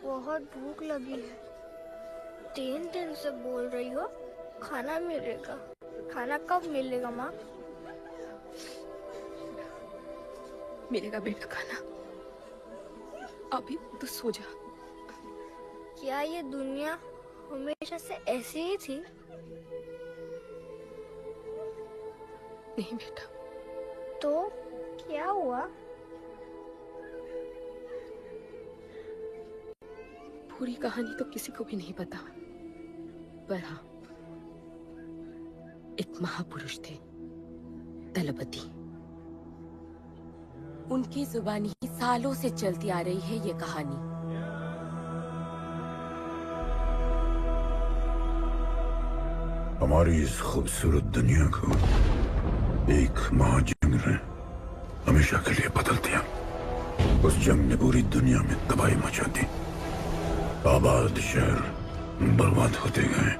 बहुत भूख लगी है। 3 दिन से बोल रही हो खाना मिलेगा। खाना कब मिलेगा माँ? मिलेगा बेटा खाना। अभी तो सो जा। क्या ये दुनिया हमेशा से ऐसी ही थी? नहीं बेटा। तो क्या हुआ? पूरी कहानी तो किसी को भी नहीं पता, पर हाँ, एक महापुरुष थे, दलपति। उनकी जुबानी ही सालों से चलती आ रही है ये कहानी। हमारी इस खूबसूरत दुनिया को एक महाजंग ने हमेशा के लिए बदल दिया। उस जंग ने पूरी दुनिया में तबाही मचा दी। आबाद शहर बर्बाद होते गए,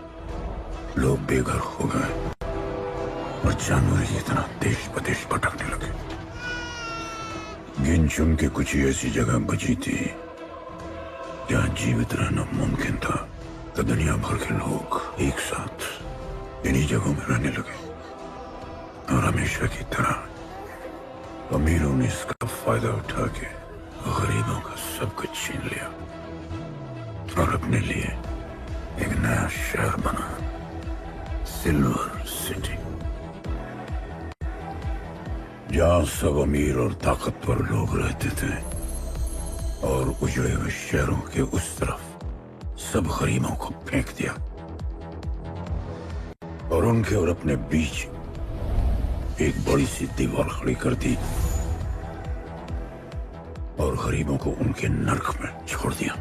लोग बेघर हो गए और जानवर की तरह देश प्रदेश भटकने लगे। गिन चुन के कुछ ही ऐसी जगह बची थी जहां जीवित रहना मुमकिन था। तो दुनिया भर के लोग एक साथ इन्हीं जगहों में रहने लगे और हमेशा की तरह अमीरों ने इसका फायदा उठा के गरीबों का सब कुछ छीन लिया और अपने लिए एक नया शहर बना, सिल्वर सिटी, जहां सब अमीर और ताकतवर लोग रहते थे और उजड़े हुए शहरों के उस तरफ सब गरीबों को फेंक दिया और उनके और अपने बीच एक बड़ी सी दीवार खड़ी कर दी और गरीबों को उनके नर्क में छोड़ दिया।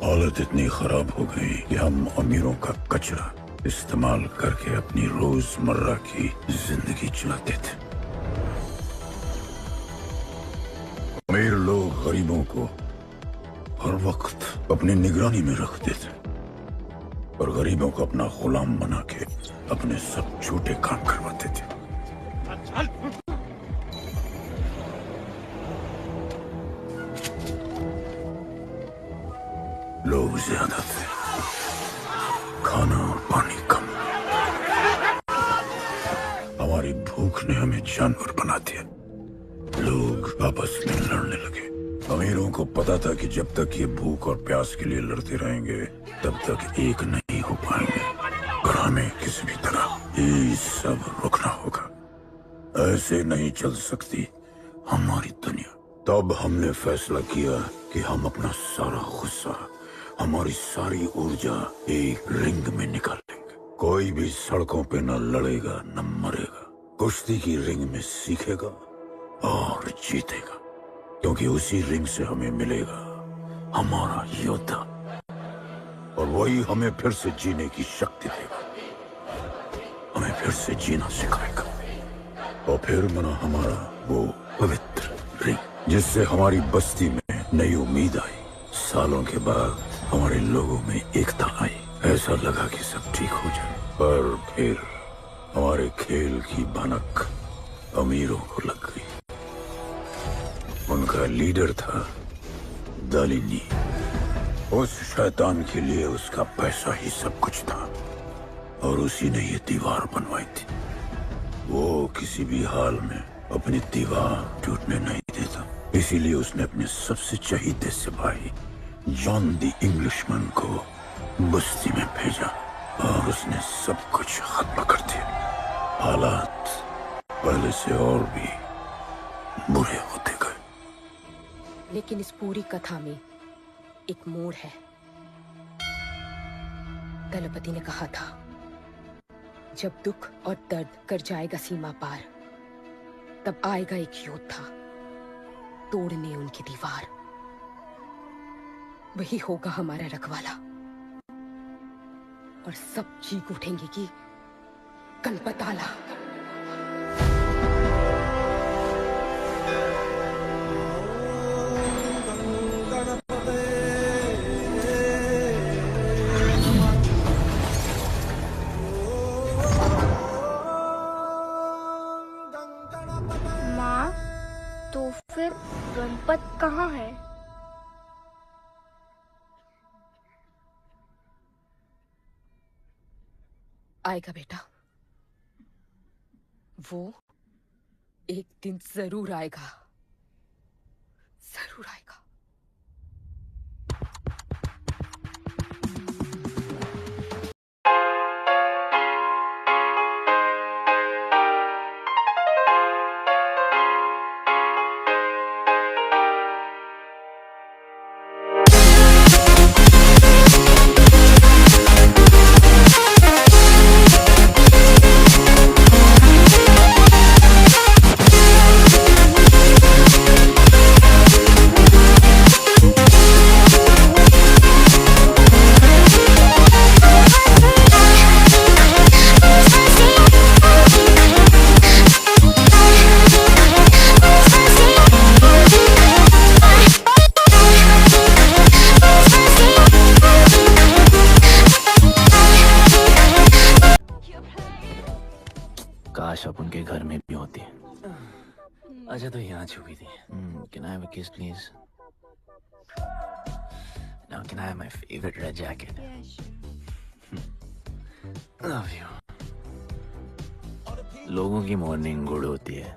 हालत इतनी खराब हो गई कि हम अमीरों का कचरा इस्तेमाल करके अपनी रोजमर्रा की जिंदगी चलाते थे। अमीर लोग गरीबों को हर वक्त अपनी निगरानी में रखते थे और गरीबों को अपना गुलाम बना के अपने सब झूठे काम करवाते थे। लोग ज्यादा थे, खाना और पानी कम। हमारी भूख ने हमें जानवर बना दिया। लोग आपस में लड़ने लगे। अमीरों को पता था कि जब तक ये भूख और प्यास के लिए लड़ते रहेंगे तब तक एक नहीं हो पाएंगे और हमें किसी भी तरह ये सब रुकना होगा। ऐसे नहीं चल सकती हमारी दुनिया। तब हमने फैसला किया कि हम अपना सारा गुस्सा, हमारी सारी ऊर्जा एक रिंग में निकालेंगे। कोई भी सड़कों पे न लड़ेगा न मरेगा, कुश्ती की रिंग में सीखेगा और जीतेगा, क्योंकि उसी रिंग से हमें मिलेगा हमारा योद्धा और वही हमें फिर से जीने की शक्ति देगा, हमें फिर से जीना सिखाएगा और फिर बना हमारा वो पवित्र रिंग जिससे हमारी बस्ती में नई उम्मीद आई। सालों के बाद हमारे लोगों में एकता आई। ऐसा लगा कि सब ठीक हो जाए, पर फिर हमारे खेल की भनक अमीरों को लग गई। उनका लीडर था दालिनी। उस शैतान के लिए उसका पैसा ही सब कुछ था और उसी ने ये दीवार बनवाई थी। वो किसी भी हाल में अपनी दीवार टूटने नहीं देता, इसीलिए उसने अपने सबसे चहीते सिपाही जॉन द इंग्लिशमैन को बस्ती में भेजा और उसने सब कुछ खत्म कर दिया। हालात पहले से और भी बुरे होते गए। लेकिन इस पूरी कथा में एक मोड़ है। दलपति ने कहा था, जब दुख और दर्द कर जाएगा सीमा पार, तब आएगा एक योद्धा तोड़ने उनकी दीवार। वही होगा हमारा रखवाला और सब चीख उठेंगे कि कनपताला। तो फिर गणपत कहाँ है? आएगा बेटा, वो एक दिन जरूर आएगा, जरूर आएगा। काश अब उनके घर में भी होती। अच्छा तो यहाँ छुपी थी। Can I have a kiss please? Now can I have my favorite red jacket? Love you. लोगों की मॉर्निंग गुड होती है,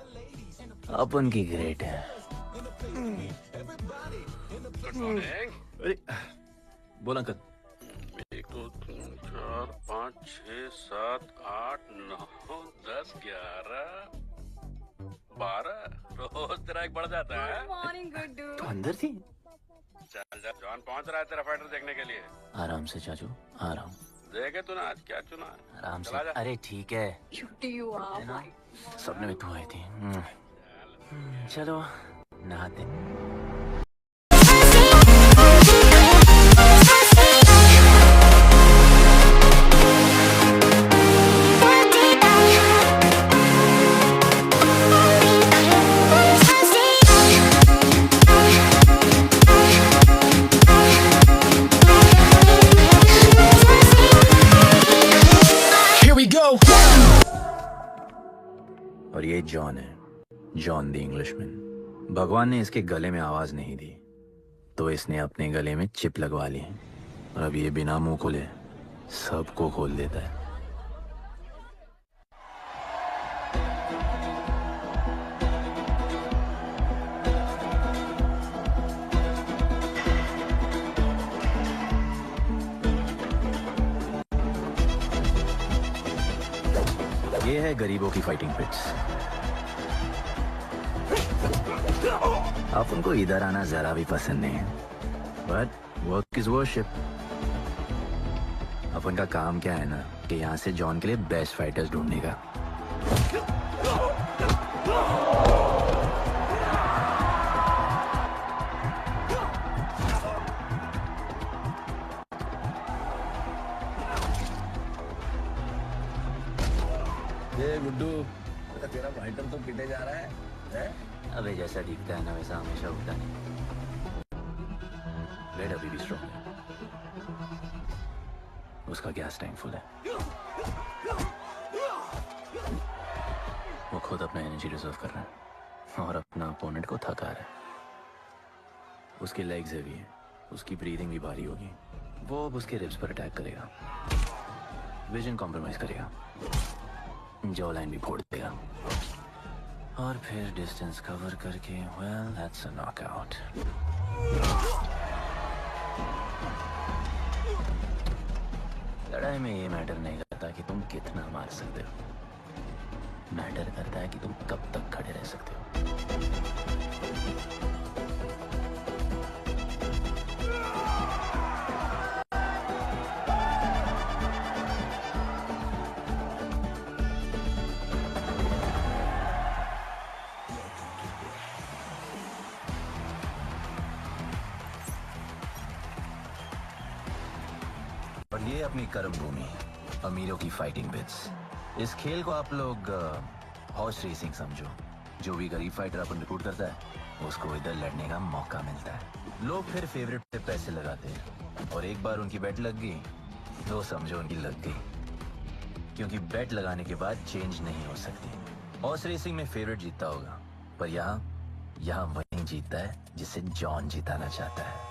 अपन की ग्रेट है। अरे बोल अंकल। 1 2 3 4 5 6 7 8 9 10 11 12 रोज तेरा एक बढ़ जाता है। तो अंदर थी। चल जा, जॉन पहुंच रहा है तेरा फाइटर देखने के लिए। आराम से चाचू, आराम। देखे तूने आज क्या चुना है? आराम से। चला जा। अरे ठीक है। सपने में तू आई थी। चलो नहाते। और ये जॉन है, जॉन द इंग्लिशमैन। भगवान ने इसके गले में आवाज नहीं दी, तो इसने अपने गले में चिप लगवा ली और अब ये बिना मुंह खोले सबको खोल देता है। ये है गरीबों की फाइटिंग पिट्स। आप उनको इधर आना जरा भी पसंद नहीं है, बट वर्क इज वर्शिप। अपन का काम क्या है ना कि यहाँ से जॉन के लिए बेस्ट फाइटर्स ढूंढने का। ये गुड्डू, तेरा फाइटर तो पिटे जा रहा है? अबे जैसा दिखता है ना वैसा हमेशा होता नहीं। रेड अभी भी स्ट्रॉन्ग है, उसका गैस टैंक फुल है। वो खुद अपना एनर्जी रिजर्व कर रहा है और अपना अपोनेंट को थका रहा है। उसके लेग्स हैवी हैं, उसकी ब्रीदिंग भी भारी होगी। वो अब उसके रिब्स पर अटैक करेगा, विजन कॉम्प्रोमाइज करेगा, जॉ लाइन भी फोड़ देगा और फिर डिस्टेंस कवर करके वेल दैट्स अ नॉकआउट। लड़ाई में ये मैटर नहीं करता कि तुम कितना मार सकते हो, मैटर करता है कि तुम कब तक खड़े रह सकते हो। और ये अपनी कर्म भूमि, अमीरों की फाइटिंग बिट्स। इस खेल को आप लोग हॉर्स रेसिंग समझो। जो भी गरीब फाइटर अपन रिक्रूट करता है उसको इधर लड़ने का मौका मिलता है। लोग फिर फेवरेट पे पैसे लगाते हैं और एक बार उनकी बेट लग गई तो समझो उनकी लग गई, क्योंकि बेट लगाने के बाद चेंज नहीं हो सकती। हॉर्स रेसिंग में फेवरेट जीतता होगा, पर यहाँ यहाँ वही जीतता है जिसे जॉन जिताना चाहता है।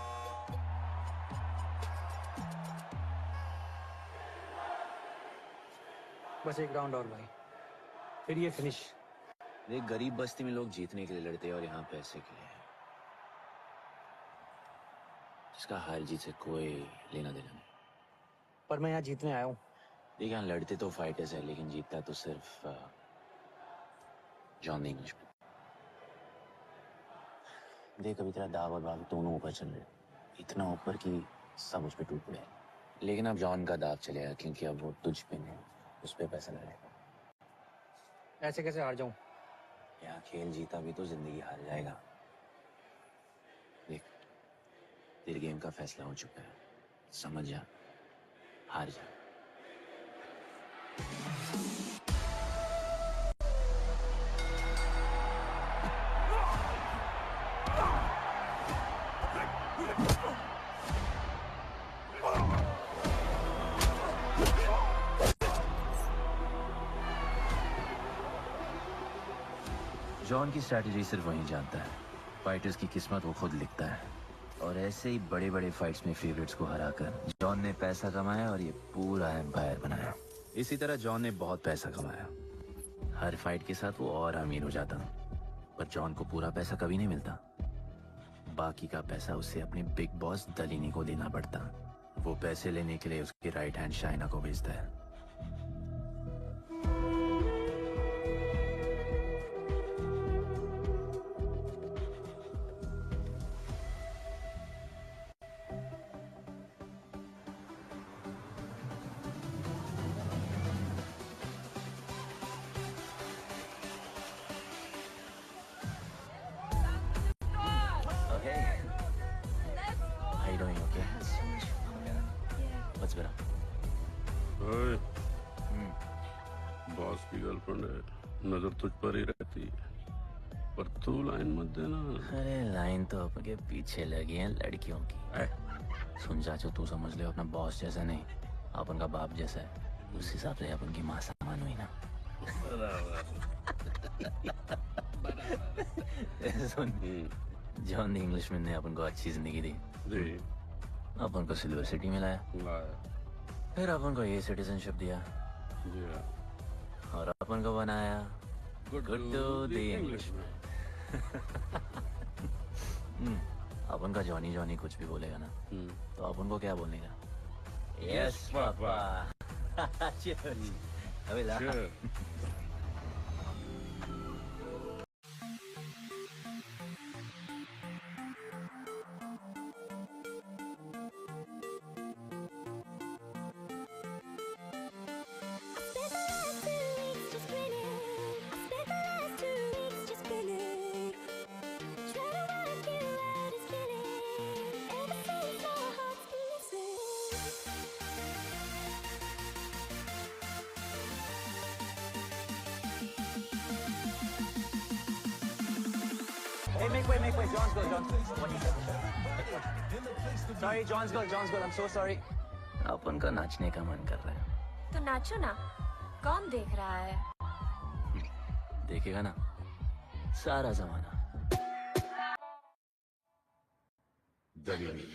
बस एक राउंड और भाई, फिर ये फिनिश। एक गरीब बस्ती में लोग जीतने के लिए लड़ते हैं और यहाँ पैसे के लिए, जिसका हार जीत से कोई लेना देना नहीं। पर मैं यहाँ जीतने आया हूँ। देख, यहाँ लड़ते तो फाइटर्स है, लेकिन जीतता तो सिर्फ जॉन द इंग्लिशमैन। देख, अभी तेरा दाव और बाग दोनों ऊपर चल रहे, इतना ऊपर कि सब उस पर टूट पड़े। लेकिन अब जॉन का दाव चलेगा, क्योंकि अब वो तुझ पे नहीं, उस पे पैसा लगाएगा। ऐसे कैसे हार जाऊं? यहाँ खेल जीता भी तो जिंदगी हार जाएगा। देख, तेरे गेम का फैसला हो चुका है, समझ जा, हार जा। जॉन की स्ट्रैटेजी सिर्फ वही जानता है, फाइटर्स की किस्मत वो खुद लिखता है। और ऐसे ही बड़े बड़े फाइट्स में फेवरेट्स को हराकर जॉन ने पैसा कमाया और ये पूरा एम्पायर बनाया। इसी तरह जॉन ने बहुत पैसा कमाया, हर फाइट के साथ वो और अमीर हो जाता। पर जॉन को पूरा पैसा कभी नहीं मिलता, बाकी का पैसा उसे अपने बिग बॉस दलीनी को देना पड़ता। वो पैसे लेने के लिए उसके राइट हैंड शाइना को भेजता है। How you doing? Okay? What's better? ओए, बॉस की गर्लफ्रेंड है, नजर तुझ पर ही रहती है, पर तू लाइन मत देना। अरे लाइन तो अपने पीछे लगी है लड़कियों की। सुन चाचू, तू समझ ले अपना बॉस जैसा नहीं, अपन का बाप जैसा है। उस हिसाब से अपन की माँ सामान हुई ना। सुन, जॉन द इंग्लिशमैन ने अपन को अच्छी जिंदगी दी, जी, अपन को सिल्वर सिटी में लाया, फिर अपन को ये सिटीजनशिप दिया, जी हाँ। और अपन को बनाया गुड्डू द इंग्लिशमैन। अपन का जॉनी जॉनी कुछ भी बोलेगा ना, तो अपन को क्या बोलने का? Yes papa. अबे ला। Hey, make way, John's girl, What is that? Sorry, John's girl, I'm so sorry. अपन का नाचने का मन कर रहा है, तो नाचो ना, कौन देख रहा है? देखेगा ना सारा जमाना। दलीनी,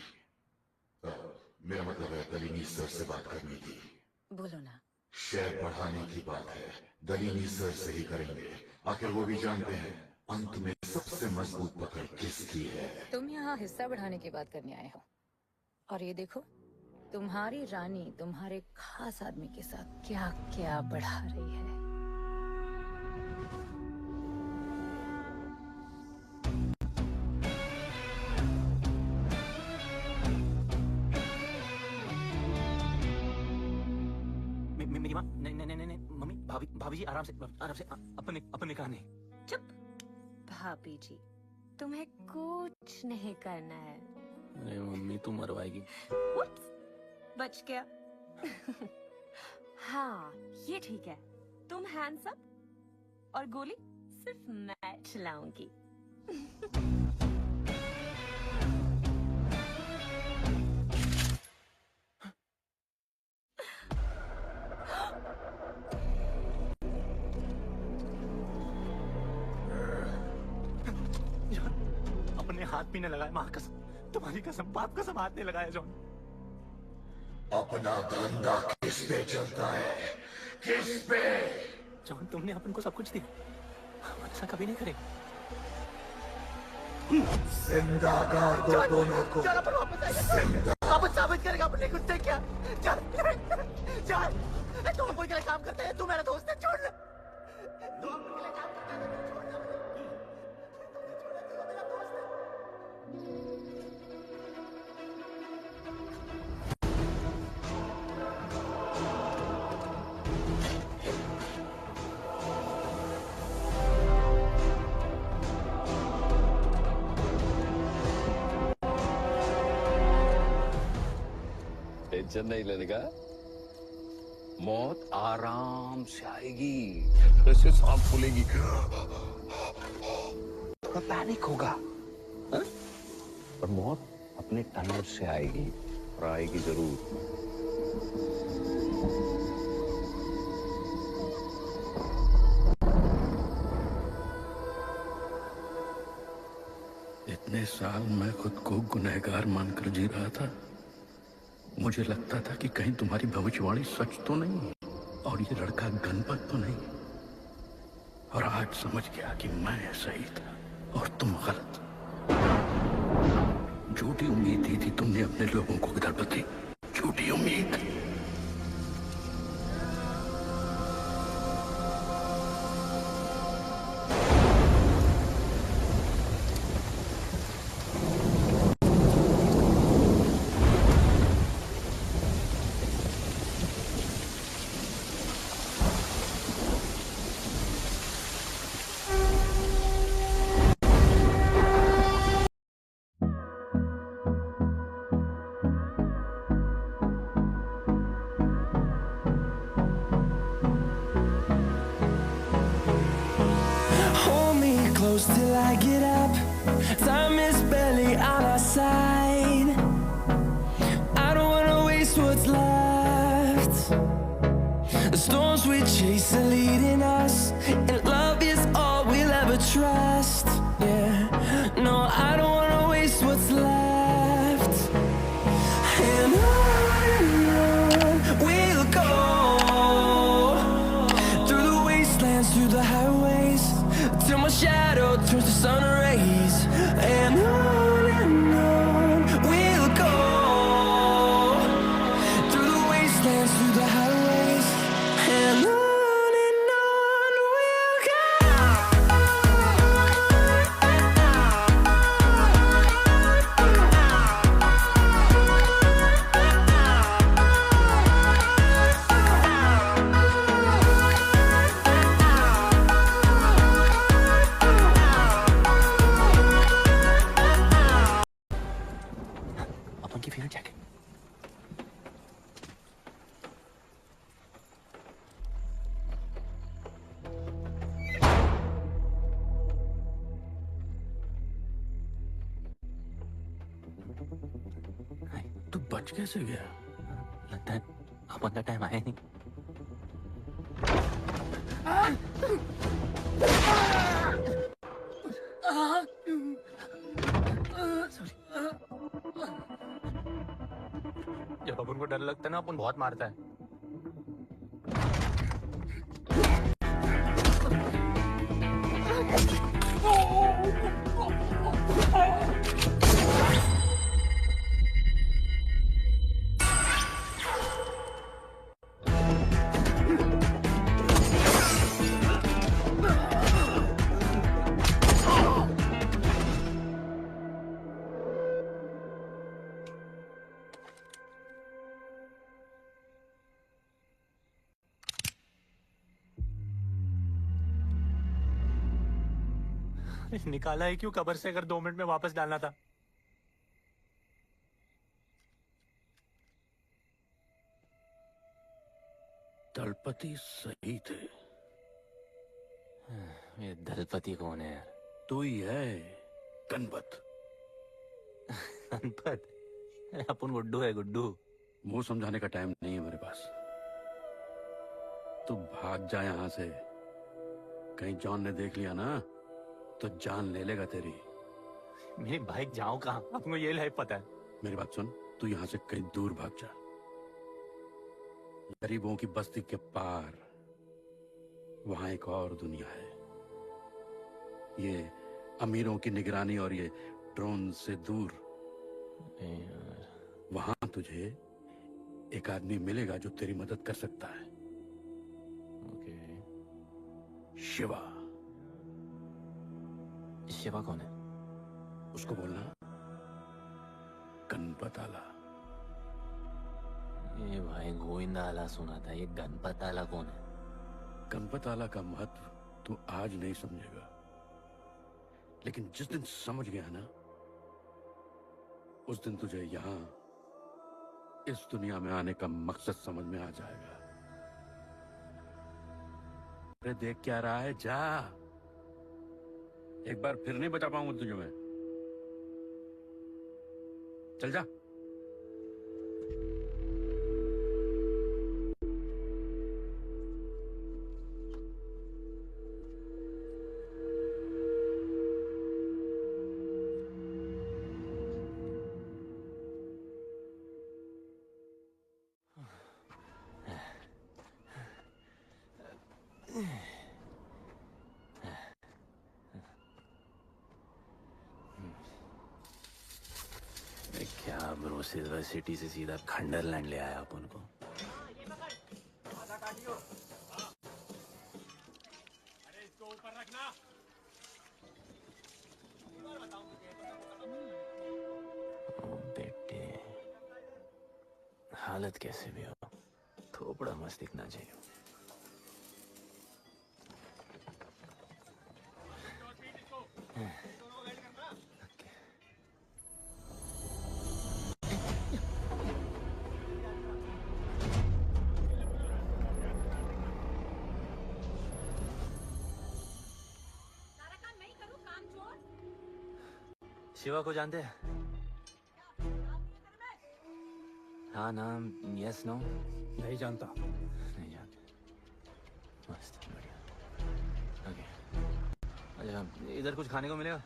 मेरा मतलब है दलीनी सर से बात करनी थी। बोलो ना। शेयर बढ़ाने की बात है, दलीनी सर से ही करेंगे। आखिर वो भी जानते हैं अंत में सबसे मजबूत पकड़ किसकी है। तुम यहाँ हिस्सा बढ़ाने की बात करने आए हो, और ये देखो तुम्हारी रानी तुम्हारे खास आदमी के साथ क्या क्या बढ़ा रही है। मेरी माँ, नहीं, मम्मी, भाभी जी, आराम से अपने कहा नहीं। चुप। भाभी जी, तुम्हें कुछ नहीं करना है। अरे मम्मी, तू मरवाएगी। Whoops, बच गया। हाँ, ये ठीक है। तुम हैंड्स अप और गोली सिर्फ मैं चलाऊंगी। जॉन, हाथ भी नहीं लगाया, माँ कसम, तुम्हारी कसम, बाप कसम, हाथ नहीं लगाया जॉन। अपना धंधा किस पे चलता है, किस पे? जॉन तुमने अपन को सब कुछ दिया, हम ऐसा कभी नहीं करेंगे। जिंदा कर दो दोनों को। वापस साबित करेगा अपने कुछ से क्या? चल चल, तुम कोई गलत काम करते हैं, तू मेरा दोस्त है, छोड़ ले। तू अपन के लिए काम करता है, छोड़ दे मुझे। तुमने छोड़ा, तू मेरा दोस्त है। टेंशन नहीं लेने का, मौत आराम से आएगी, जैसे सांप फूलेगी, थोड़ा पैनिक होगा, हा? पर मौत अपने टाइम से आएगी, और आएगी जरूर। इतने साल मैं खुद को गुनहगार मानकर जी रहा था। मुझे लगता था कि कहीं तुम्हारी भविष्यवाणी सच तो नहीं और ये लड़का गणपत तो नहीं। और आज समझ गया कि मैं सही था और तुम गलत। झूठी उम्मीद दी थी तुमने अपने लोगों को विदर्भती, झूठी उम्मीद। Close till I get up. Time is barely on our side. I don't wanna waste what's left. The storms we chase are leading us, and love is all we'll ever trust. Yeah, no, I don't wanna waste what's left. And on we'll go, through the wastelands, through the highways, till my shadow turns to sun rays. And on we'll go, through the wastelands, through the highways. And on we'll go. अपन की favourite jacket. तू बच कैसे गया? लगता है अपन का time आया नहीं। जब अपन को डर लगता है ना, अपन बहुत मारता है। निकाला है क्यों कब्र से, अगर 2 मिनट में वापस डालना था? दलपति सही थे। ये दलपति कौन है यार? तू ही है गणपत। गणपत? अपन गुड्डू है, गुड्डू। मुंह समझाने का टाइम नहीं है मेरे पास। तू भाग जा यहां से। कहीं जॉन ने देख लिया ना तो जान ले लेगा तेरी। मेरी बाइक जाऊं कहाँ? आपको ये लाइफ पता है? मेरी बात सुन, तू यहाँ से कहीं दूर भाग जा। गरीबों की बस्ती के पार वहां एक और दुनिया है। ये अमीरों की निगरानी और ये ड्रोन से दूर। वहां तुझे एक आदमी मिलेगा जो तेरी मदद कर सकता है। ओके। शिवा। शिवा कौन है? उसको बोलना गणपताला। ये भाई गोविंदाला सुना था, ये गणपताला कौन है? गणपताला का महत्व तू आज नहीं समझेगा, लेकिन जिस दिन समझ गया ना, उस दिन तुझे यहां इस दुनिया में आने का मकसद समझ में आ जाएगा। अरे देख क्या रहा है, जा। एक बार फिर नहीं बचा पाऊंगा तुझे मैं। चल जा। क्या ब्रो, सिल्वर सिटी से सीधा खंडरलैंड ले आया अपन को। ओ बेटे, हालत कैसे भी हो, थोपड़ा मस्त दिखना चाहिए। शिवा को जानते हैं? हाँ, नाम यस नो? नहीं जानता। नहीं जानते। मस्त, बढ़िया। ओके। अच्छा, इधर कुछ खाने को मिलेगा?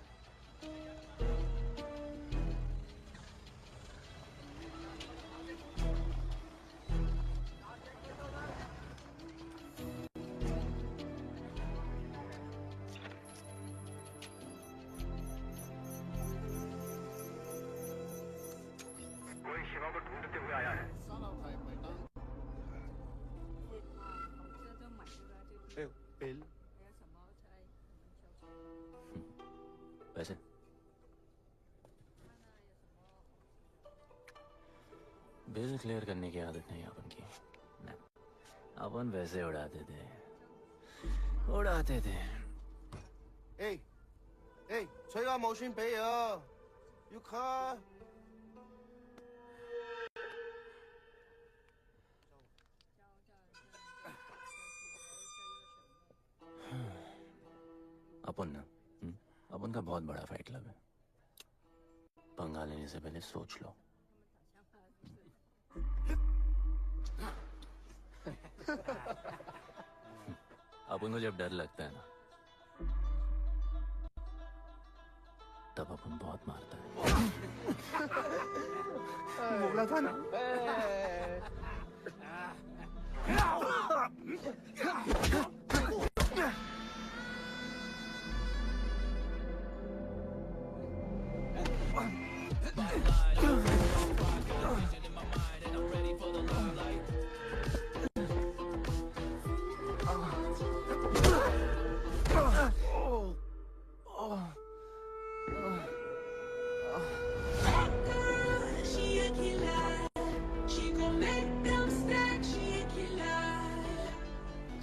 वैसे बिल क्लियर करने की आदत नहीं अपन की। अपन वैसे उड़ाते थे।吹下冇錢俾啊，要卡。अपन ना, अपन का बहुत बड़ा फाइट क्लब है। पंगा लेने से पहले सोच लो। अपन को जब डर लगता है ना, तब अपन बहुत मारता है। बोला था ना।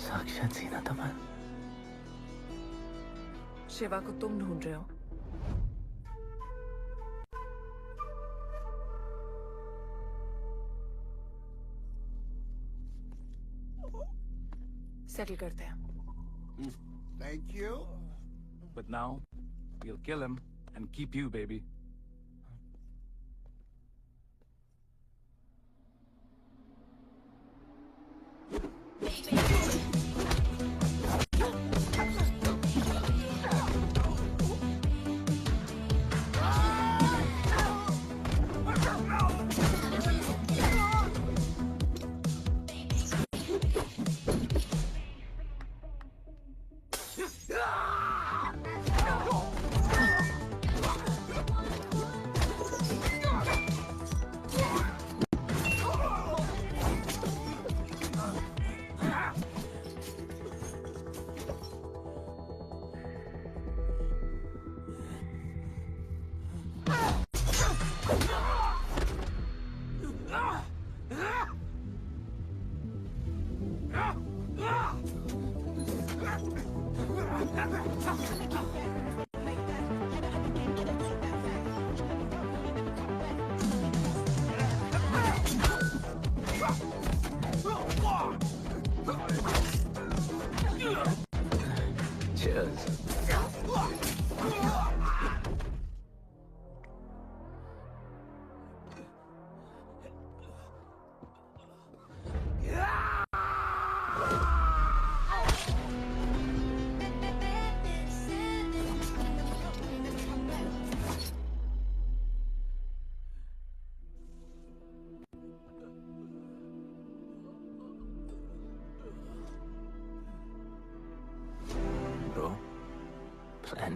साक्षात सीना तमन। शिवा को तुम ढूंढ रहे हो? सेटल करते हैं। Thank you. But now, we'll kill him and keep you, baby.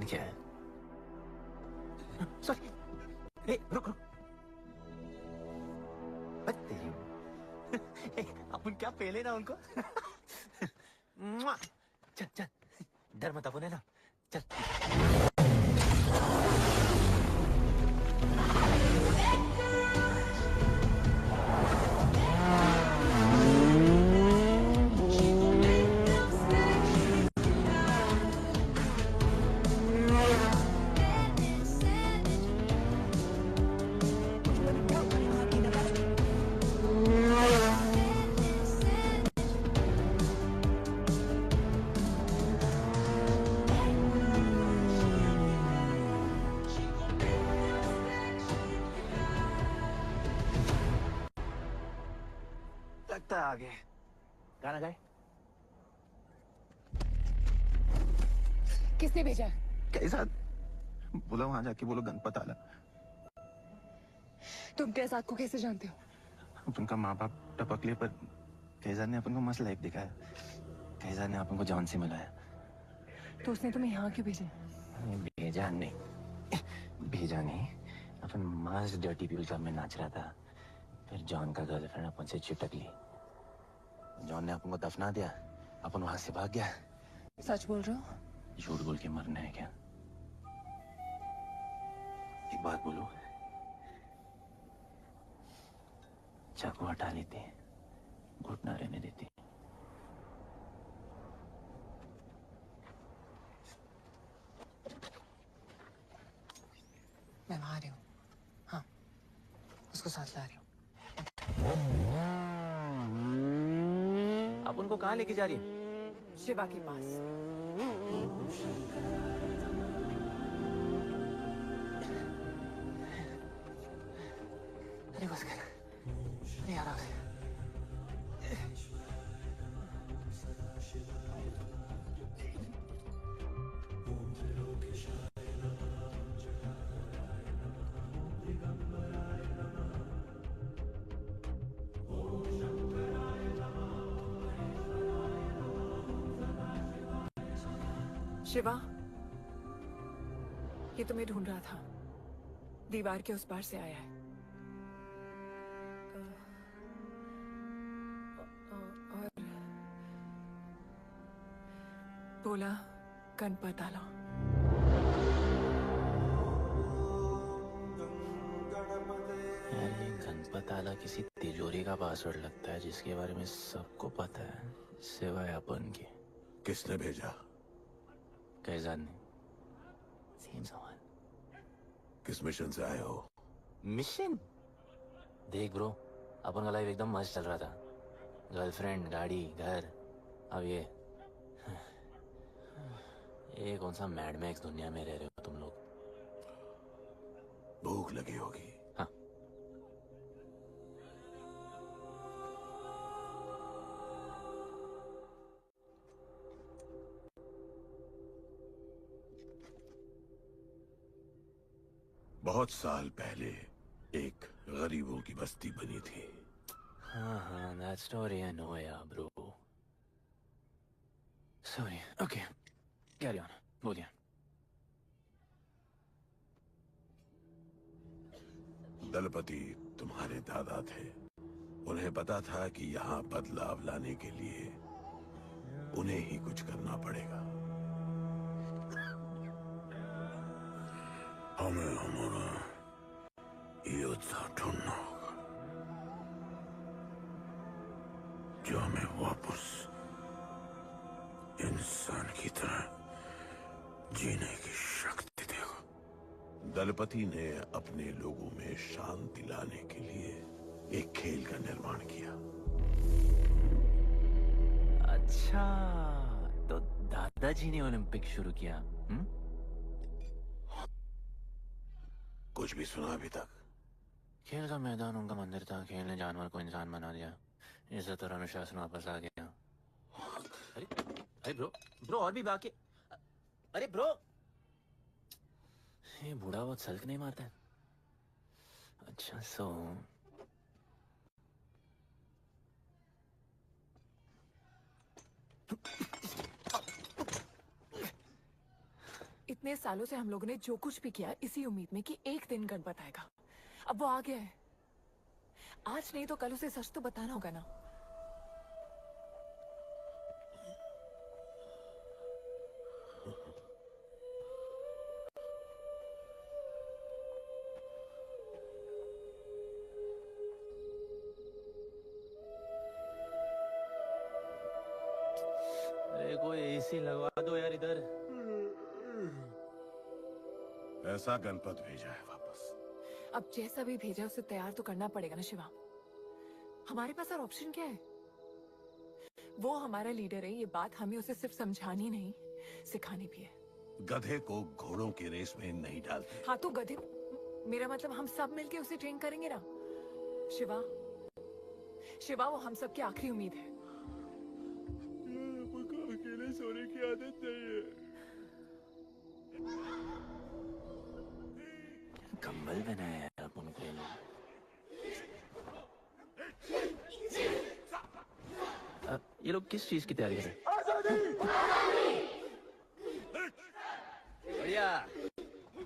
क्या है? सॉरी। ए, रुक रुक। बस तेरी। ए, अपन क्या पहले ना उनको। मुआ। चल चल, डर मत अपन है ना, चल। लगता है आगे गाना गाए। किसने भेजा? कैसा? बोलो वहां जाके बोलो गणपत आला। तुम कैसाद को कैसे जानते हो? अपन का माँ बाप टपकले पर कैजाद ने अपन को मस्त लाइफ दिखाया। कैजाद ने अपन को जॉन से मिलाया। तो उसने तुम्हें यहाँ क्यों भेजा? भेजा नहीं, भेजा नहीं। अपन मस्त डर्टी पीपल क्लब में नाच रहा था, फिर जॉन का गर्लफ्रेंड अपन से चिपक ली। जॉन ने अपन को दफना दिया, अपन वहां से भाग गया। सच बोल रहे हो? झूठ बोल के मरना है क्या? एक बात बोलूं, चाकू हटा लेते, घुटना रहने देते। मैं वहां आ रही हूँ। हाँ, उसको साथ ला रही हूँ। आप उनको कहाँ लेके जा रही हैं? शिवा के पास। अरे बस कर, अरे आराम से। शिवा, ये तुम्हें ढूंढ रहा था। दीवार के उस पार से आया है। और बोला गणपत आला। गणपत आला किसी तिजोरी का पासवर्ड लगता है जिसके बारे में सबको पता है सिवाय अपन के। किसने भेजा? कैजाद ने। सेम सवाल। किस मिशन से आए हो? मिशन? देख ब्रो, अपन का लाइफ एकदम मस्त चल रहा था। गर्लफ्रेंड, गाड़ी, घर। अब ये कौन सा मैड मैक्स दुनिया में रह रहे हो तुम लोग। भूख लगी होगी। हाँ। बहुत साल पहले एक गरीबों की बस्ती बनी थी। हाँ, that story I know, yeah, bro. Sorry. Okay. Carry on. बोलिए। दलपति तुम्हारे दादा थे। उन्हें पता था कि यहाँ बदलाव लाने के लिए उन्हें ही कुछ करना पड़ेगा। हमें हमारा योद्धा ढूंढना होगा जो हमें वापस इंसान की तरह जीने की शक्ति देगा। दलपति ने अपने लोगों में शांति लाने के लिए एक खेल का निर्माण किया। अच्छा, तो दादाजी ने ओलंपिक शुरू किया। कुछ भी सुना अभी तक? खेल का मैदान उनका मंदिर था। खेल ने जानवर को इंसान बना दिया। इज्जत और अनुशासन वापस आ गया। अरे ब्रो और भी बाकी। अरे ब्रो, ये बूढ़ा बहुत सल्क नहीं मारता है। अच्छा इतने सालों से हम लोगों ने जो कुछ भी किया इसी उम्मीद में कि एक दिन गणपत आएगा। अब वो आ गया है। आज नहीं तो कल उसे सच तो बताना होगा ना। अरे कोई एसी लगवा दो यार इधर। ऐसा गणपत भेजा है वापस। अब जैसा भी भेजा उसे तैयार तो करना पड़ेगा ना शिवा। हमारे पास और ऑप्शन क्या है? वो हमारा लीडर है, ये बात हमें उसे सिर्फ समझानी नहीं सिखानी भी है। गधे को घोड़ों की रेस में नहीं डालते। हाँ तो गधे, मेरा मतलब हम सब मिलके उसे ट्रेन करेंगे ना। शिवा, शिवा वो हम सब की आखिरी उम्मीद है। अकेले सोने की आदत नहीं है। कंबल बनाया है आप उनके लिए। ये लोग किस चीज की तैयारी कर रहे हैं? बढ़िया,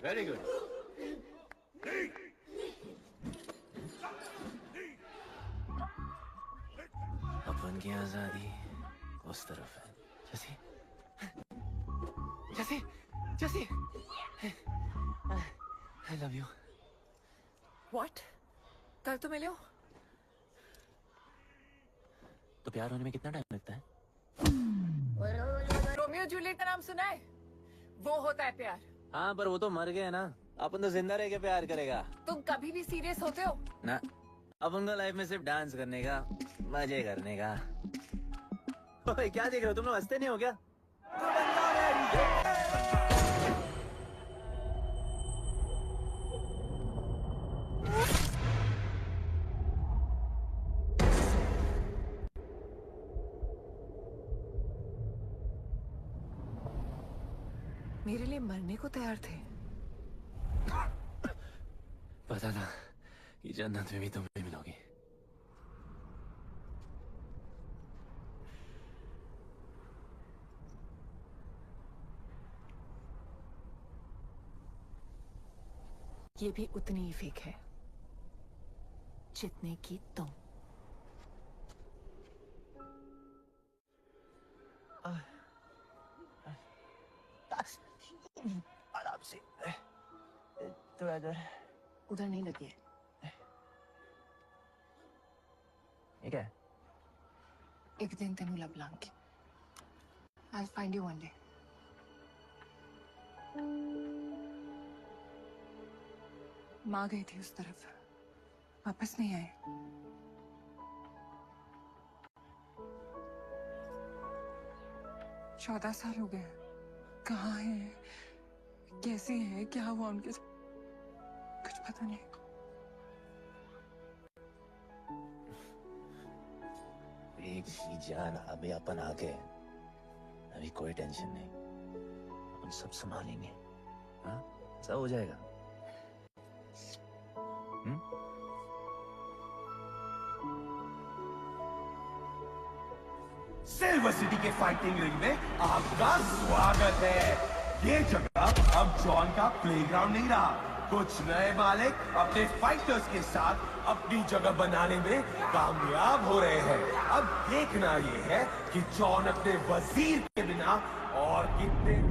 वेरी गुड। अपन की आजादी उस तरफ है। जैसे जैसे जैसे I love you. What? कल तो मिले हो। तो प्यार होने में कितना टाइम लगता है? रोमियो जूलियट का नाम सुना है? वो होता है प्यार। हाँ पर वो तो मर गए ना। अपन तो जिंदा रह के प्यार करेगा। तुम कभी भी सीरियस होते हो? ना, अपन का लाइफ में सिर्फ डांस करने का, मजे करने का। ओए क्या देख रहे हो तुम लोग? हंसते नहीं हो क्या? मेरे लिए मरने को तैयार थे। पता था कि जन्नत में भी तुम्हें मिलोगी। ये भी उतनी ही फेक है जितने की तुम। आराम से थोड़ा इधर। उधर नहीं लगी है। ये क्या है? एक दिन तेनू लब Langi. I'll find you one day. माँ गई थी उस तरफ, वापस नहीं आए। चौदह साल हो गए। कहाँ है, कैसे है, क्या हुआ उनके साथ, कुछ पता नहीं। एक ही जान अभी अपन आ गए। अभी कोई टेंशन नहीं, अपन सब संभालेंगे। हाँ सब हो जाएगा। सिल्वर सिटी के फाइटिंग रिंग में आपका स्वागत है। ये जगह अब जॉन का प्लेग्राउंड नहीं रहा। कुछ नए मालिक अपने फाइटर्स के साथ अपनी जगह बनाने में कामयाब हो रहे हैं। अब देखना ये है कि जॉन अपने वजीर के बिना और कितने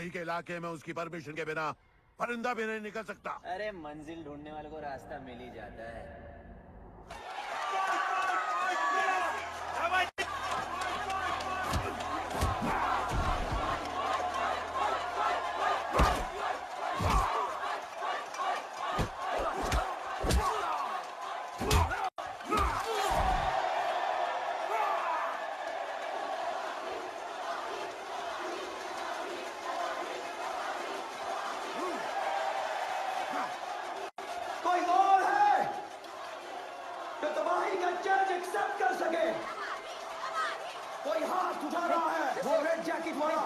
तबाही के इलाके में उसकी परमिशन के बिना परिंदा भी नहीं निकल सकता। अरे मंजिल ढूंढने वाले को रास्ता मिल ही जाता है। कोई और है जो तबाही का चैलेंज एक्सेप्ट कर सके? कोई हाथ उठा रहा है, वो रेड जैकेट वाला।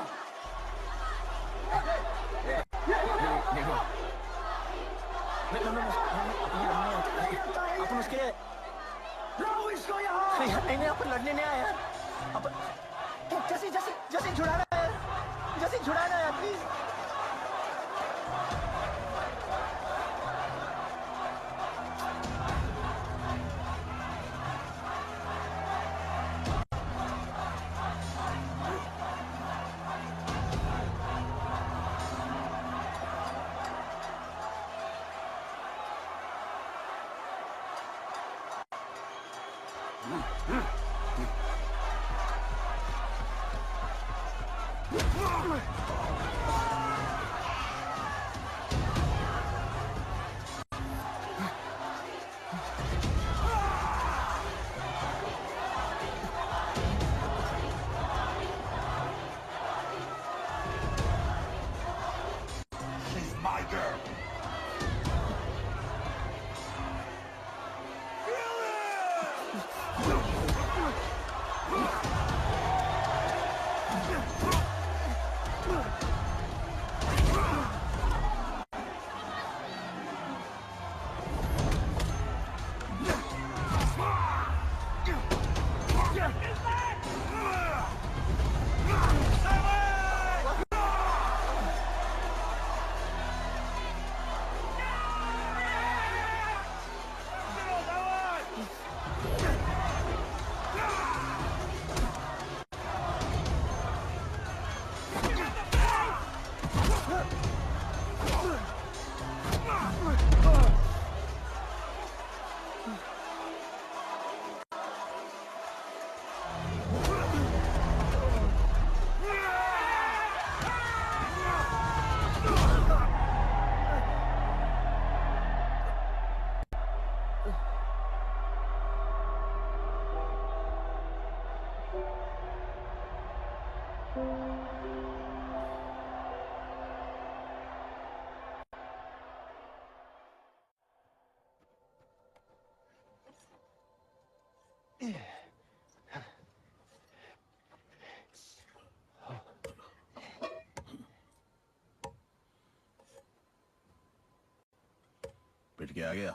अपन उसके लाओ इसको यहाँ। नहीं अपन लड़ने नहीं आया। अपन जैसे छुड़ाना है, जैसे छुड़ाना है प्लीज। She's my girl. पिट के आ गया।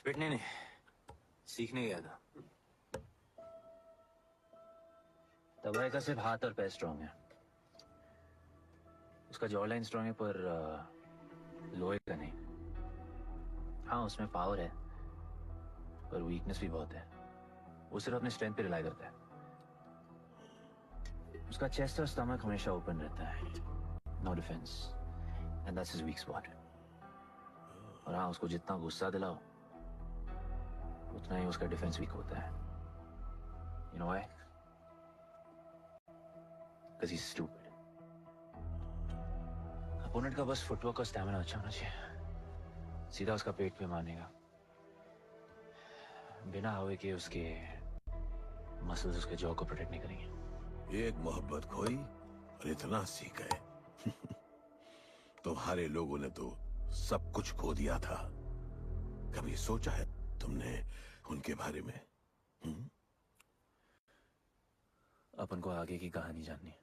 पिटने नहीं, सीखने गया था। तबाही का सिर्फ हाथ और पैर स्ट्रांग है, उसका जॉ लाइन स्ट्रांग है, पर लोहे का नहीं। हाँ उसमें पावर है, पर वीकनेस भी बहुत है। वो सिर्फ अपने स्ट्रेंथ पे रिलाई करता है। उसका चेस्ट और स्टमक हमेशा ओपन रहता है, no defence, and that's his weak spot. और हाँ उसको जितना गुस्सा दिलाओ उतना ही उसका डिफेंस वीक होता है। You know why? Because he's stupid. Opponent का बस फुटवर्क और स्टैमिना अच्छा होना चाहिए। सीधा उसका पेट पे मारनेगा, बिना हवा के उसके मसल्स उसके जॉ को प्रोटेक्ट नहीं करेंगे। एक मोहब्बत खोई और इतना सीख गए। तुम्हारे लोगों ने तो सब कुछ खो दिया था। कभी सोचा है तुमने उनके बारे में? अपन को आगे की कहानी जाननी है।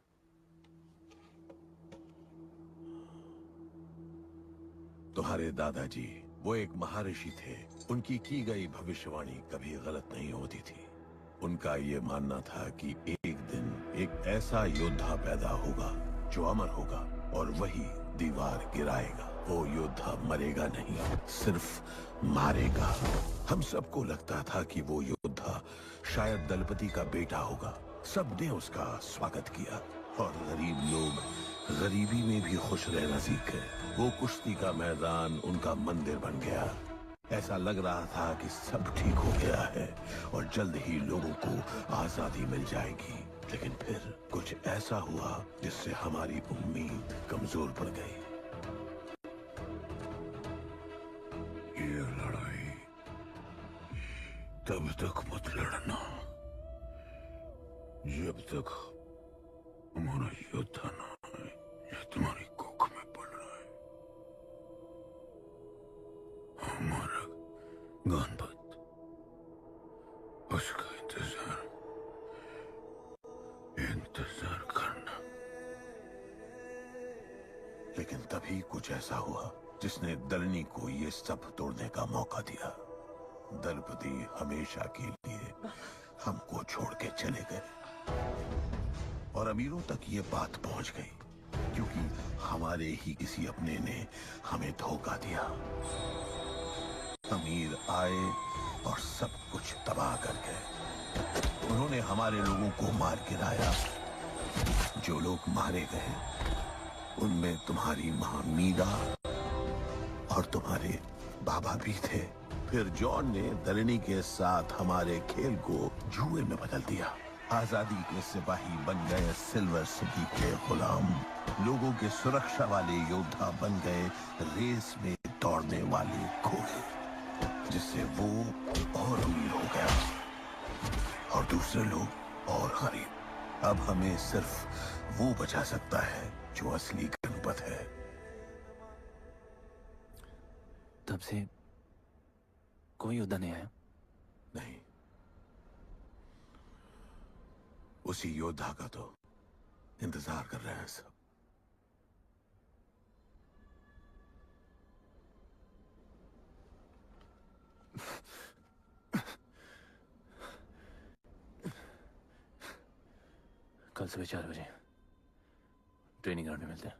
तुम्हारे दादाजी वो एक महर्षि थे। उनकी की गई भविष्यवाणी कभी गलत नहीं होती थी। उनका ये मानना था कि एक दिन एक ऐसा योद्धा पैदा होगा जो अमर होगा और वही दीवार गिराएगा। वो योद्धा मरेगा नहीं, सिर्फ मारेगा। हम सबको लगता था कि वो योद्धा शायद दलपति का बेटा होगा। सबने उसका स्वागत किया, और गरीब लोग गरीबी में भी खुश रहना सीखे। वो कुश्ती का मैदान उनका मंदिर बन गया। ऐसा लग रहा था कि सब ठीक हो गया है और जल्द ही लोगों को आजादी मिल जाएगी। लेकिन फिर कुछ ऐसा हुआ जिससे हमारी उम्मीद कमजोर पड़ गई। ये लड़ाई तब तक मत लड़ना जब तक हमारा योद्धा ना आए या तुम्हारी कोख में पड़ रहा है। हमारा गणपत, उसका इंतजार करना। लेकिन तभी कुछ ऐसा हुआ जिसने दलनी को ये सब तोड़ने का मौका दिया। दलपति हमेशा के लिए हमको छोड़ के चले गए और अमीरों तक ये बात पहुंच गई क्योंकि हमारे ही किसी अपने ने हमें धोखा दिया। अमीर आए और सब कुछ तबाह कर गए। उन्होंने हमारे लोगों को मार गिराया। जो लोग मारे गए उनमें तुम्हारी मां मीरा और तुम्हारे बाबा भी थे। फिर जॉन ने दलनी के साथ हमारे खेल को जुए में बदल दिया। आजादी के सिपाही बन गए सिल्वर सिटी के गुलाम। लोगों के सुरक्षा वाले योद्धा बन गए रेस में दौड़ने वाले घोड़े, जिससे वो और अमीर हो गया और दूसरे लोग और गरीब। अब हमें सिर्फ वो बचा सकता है जो असली गणपत है। तब से कोई योद्धा नहीं आया? नहीं, उसी योद्धा का तो इंतजार कर रहे हैं सब। कल सुबह 4 बजे ट्रेनिंग ग्राउंड में मिलते हैं।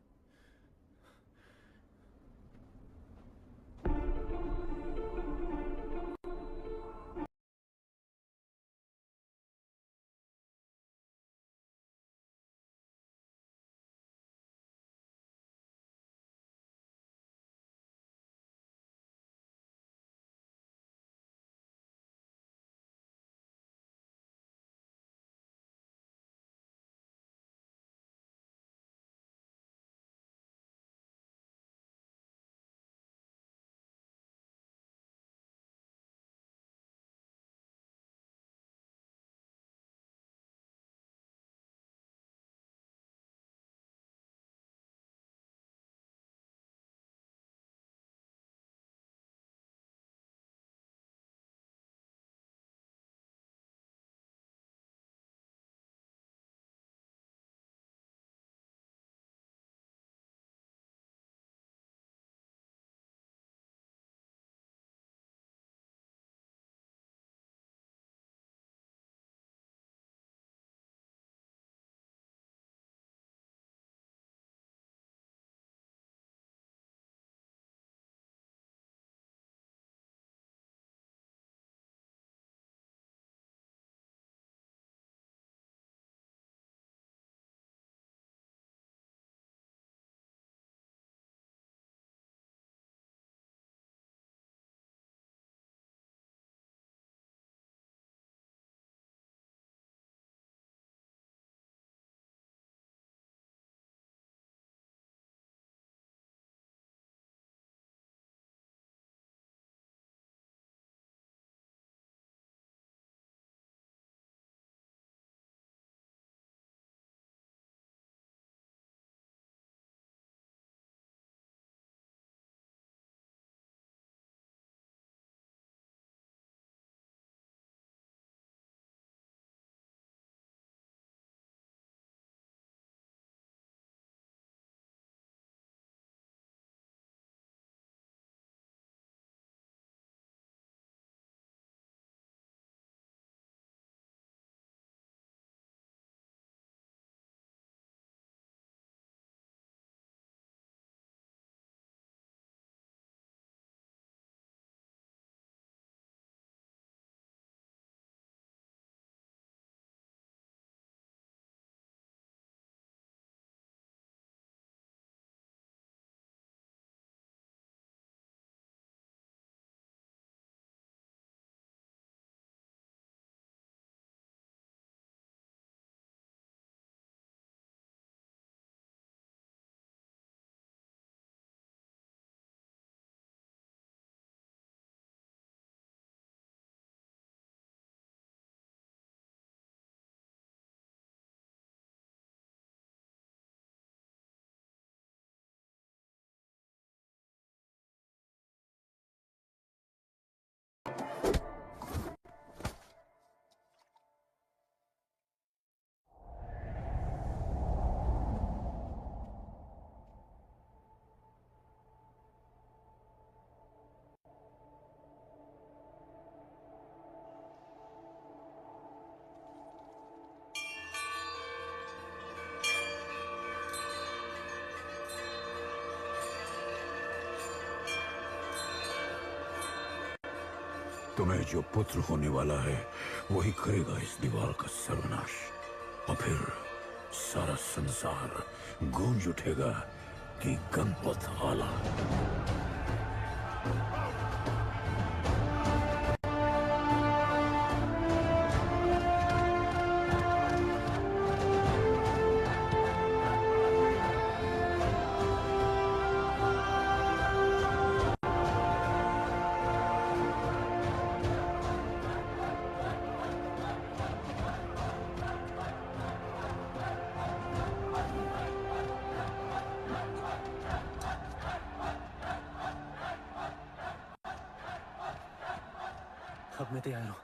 तुम्हें जो पुत्र होने वाला है वही करेगा इस दीवार का सर्वनाश, और फिर सारा संसार गूंज उठेगा कि गणपत आला। अब मैं तैयार हूँ।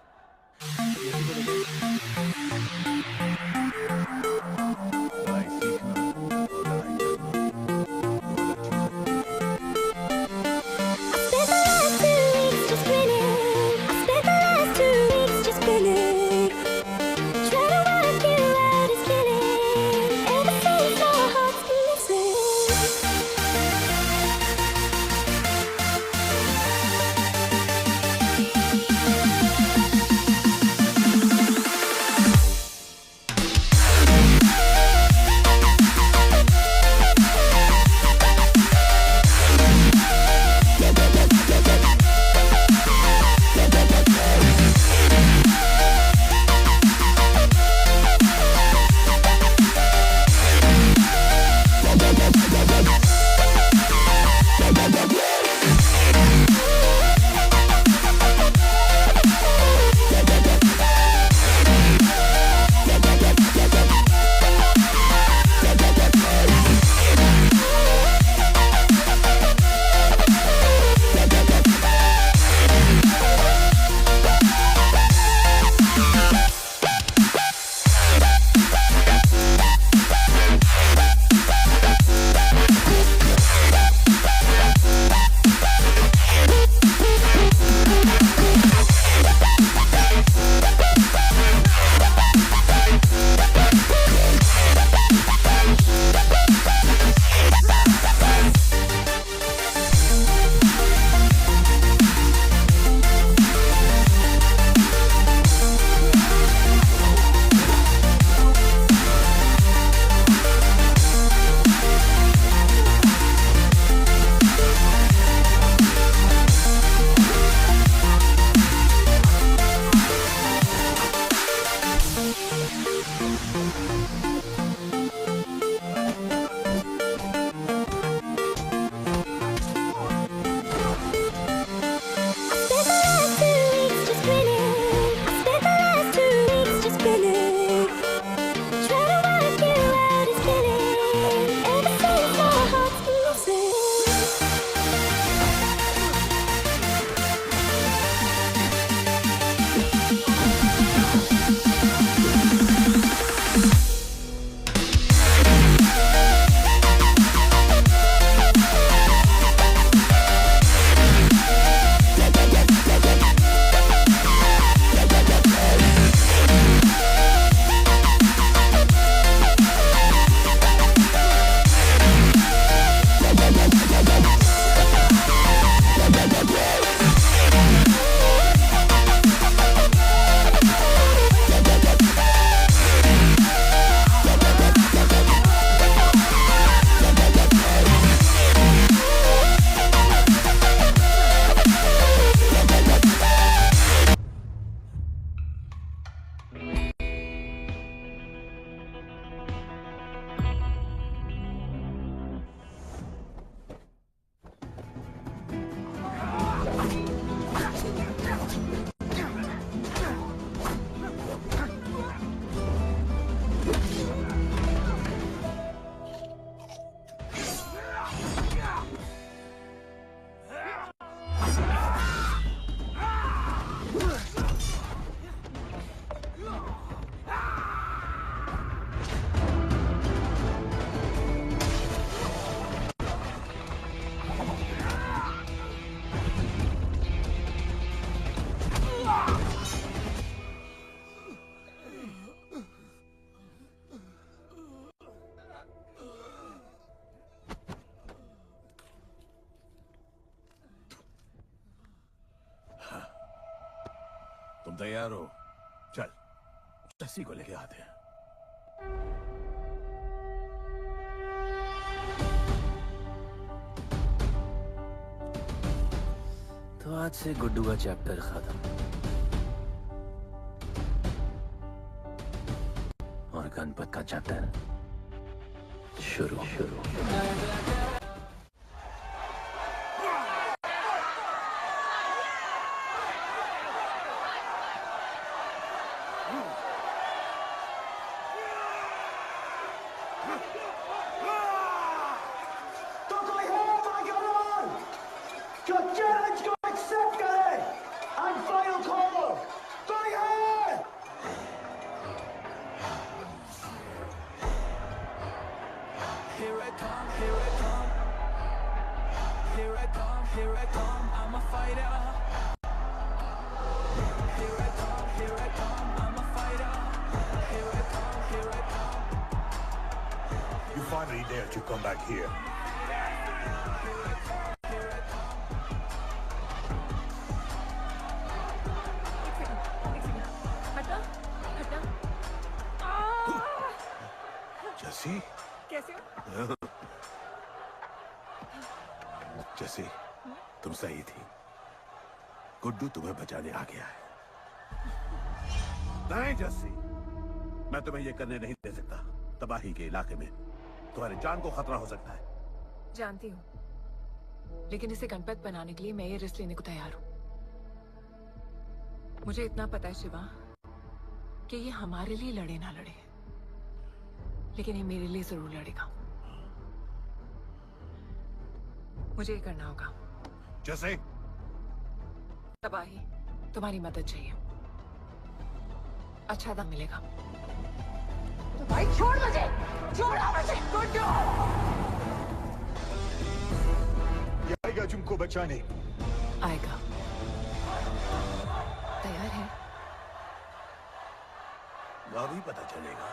तैयार हो? चल जस्सी को लेके आते हैं। तो आज से गुड्डू का चैप्टर खत्म और गणपत का चैप्टर शुरू। तो कोई है बागवान जो चैलेंज को एक्सेप्ट करे एंड फाइनल कॉल? कोई है? Here I come, here I come. Here I come, here I come. I'm a fighter. Here I come, here I come. I'm a fighter. Here I come, here I come. You finally dared to come back here. हटा हटा। जस्सी, कैसे हो? जस्सी, तुम सही थी। गुड्डू तुम्हें बचाने आ गया है। नहीं जस्सी, मैं तुम्हें ये करने नहीं दे सकता। तबाही के इलाके में तुम्हारी जान को खतरा हो सकता है। जानती हूँ, लेकिन इसे गणपत बनाने के लिए मैं ये रिस्क लेने को तैयार हूँ। मुझे इतना पता है शिवा कि ये हमारे लिए लड़े ना लड़े, लेकिन ये मेरे लिए जरूर लड़ेगा। मुझे ये करना होगा। जैसे तबाही, तुम्हारी मदद चाहिए। अच्छा दाम मिलेगा। तो भाई छोड़ मुझे, छोड़ो मुझे। गुड्डू ये आएगा तुमको बचाने। आएगा। तैयार है? अभी पता चलेगा।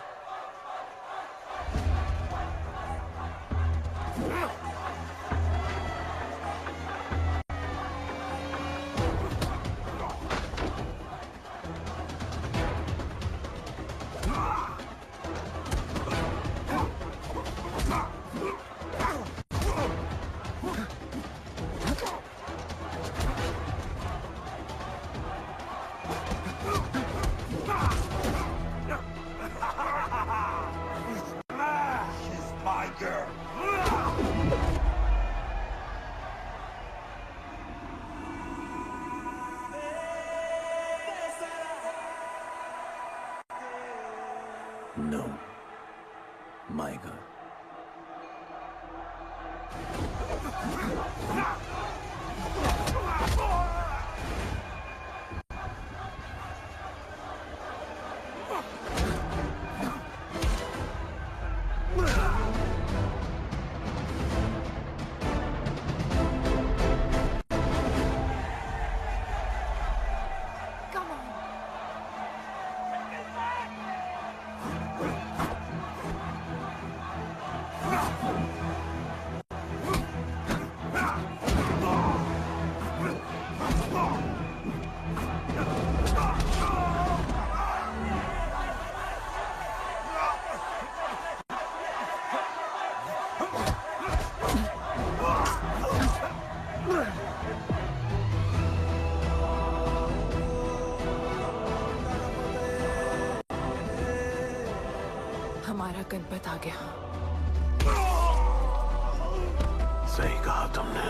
No, my girl. Come on. हमारा गणपत आ गया। सही कहा तुमने।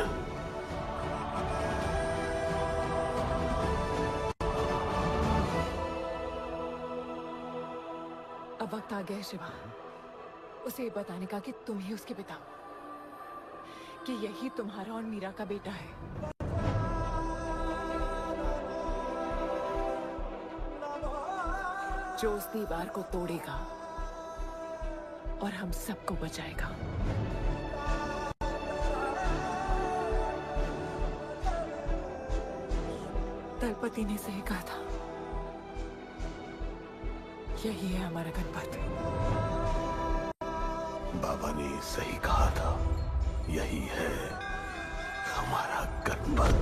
अब वक्त आ गया है शिवा, उसे ये बताने का कि तुम ही उसके पिता हो, कि यही तुम्हारा और मीरा का बेटा है। जो उस दीवार को तोड़ेगा और हम सबको बचाएगा। दलपति ने सही कहा था, यही है हमारा गणपत। बाबा ने सही कहा था, यही है हमारा गणपत।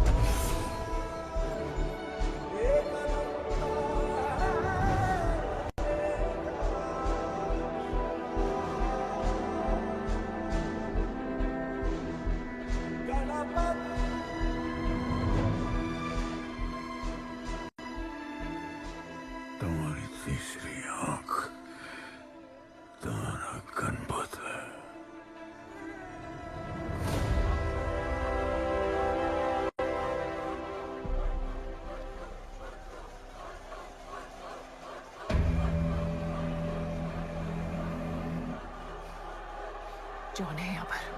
जॉन है यहाँ पर।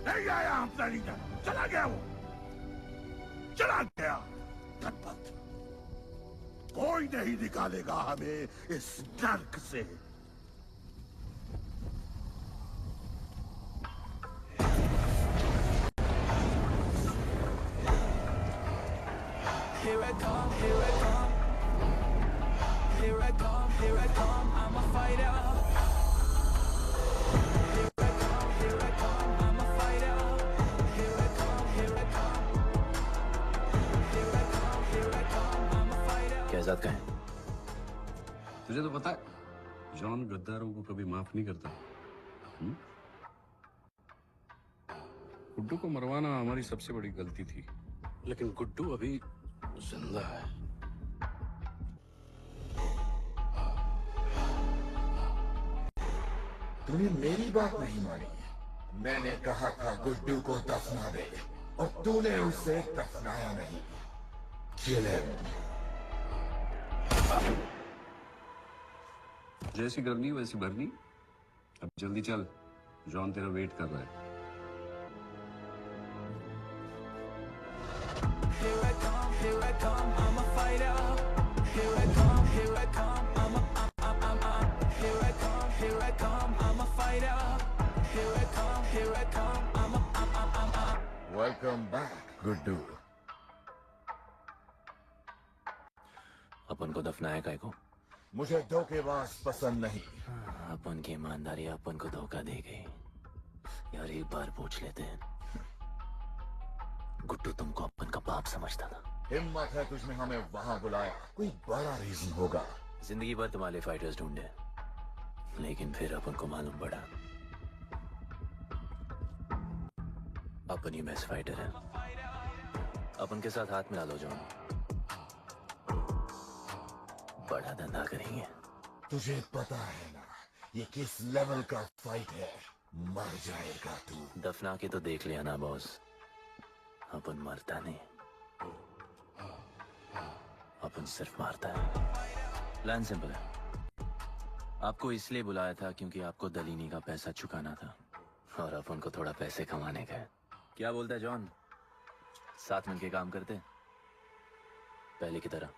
नहीं आया हमसे लीडर, चला गया वो, चला गया। गणपत, कोई नहीं निकालेगा हमें इस नर्क से। Here I come, here I come. Here I come, here I come. I'm a fighter. Kaizad का है? तुझे तो पता है जॉन गद्दारों को कभी माफ नहीं करता। गुड्डू को मरवाना हमारी सबसे बड़ी गलती थी, लेकिन गुड्डू अभी जिंदा है। तूने मेरी बात नहीं मानी। मैंने कहा था गुड्डू को दफना दे और तूने उसे दफनाया नहीं। Kill him. जैसी करनी वैसी भरनी। अब जल्दी चल, जॉन तेरा वेट कर रहा है। Here I come, here I come, I'm a fighter. Here I come, here I come, I'm here I come, here I come, I'm a fighter. Here I come, here I come, I'm Welcome back, Guddu. अपन को दफनाया काय को? मुझे धोखेबाज पसंद नहीं। अपन की ईमानदारी अपन को धोखा दे गई। यार एक बार पूछ लेते हैं, गुड्डू तुमको अपन का बाप समझता था? हिम्मत है तुझमें हमें वहां बुलाया, कोई बड़ा रीजन होगा। जिंदगी भर तुम्हारे फाइटर्स ढूंढे, लेकिन फिर अपन को मालूम पड़ा अपन ही बेस्ट फाइटर है। अपन के साथ हाथ मिला लो जॉन, बड़ा धंधा करेंगे। तुझे पता है ना ये किस लेवल का फाइट है? मर जाएगा तू। दफना के तो देख लिया ना बॉस, अपन मरता नहीं, अपन सिर्फ मारता है। प्लान सिंपल है, आपको इसलिए बुलाया था क्योंकि आपको दलीनी का पैसा चुकाना था और अपन को थोड़ा पैसे कमाने का है। क्या बोलता है जॉन, साथ मिलके काम करते पहले की तरह?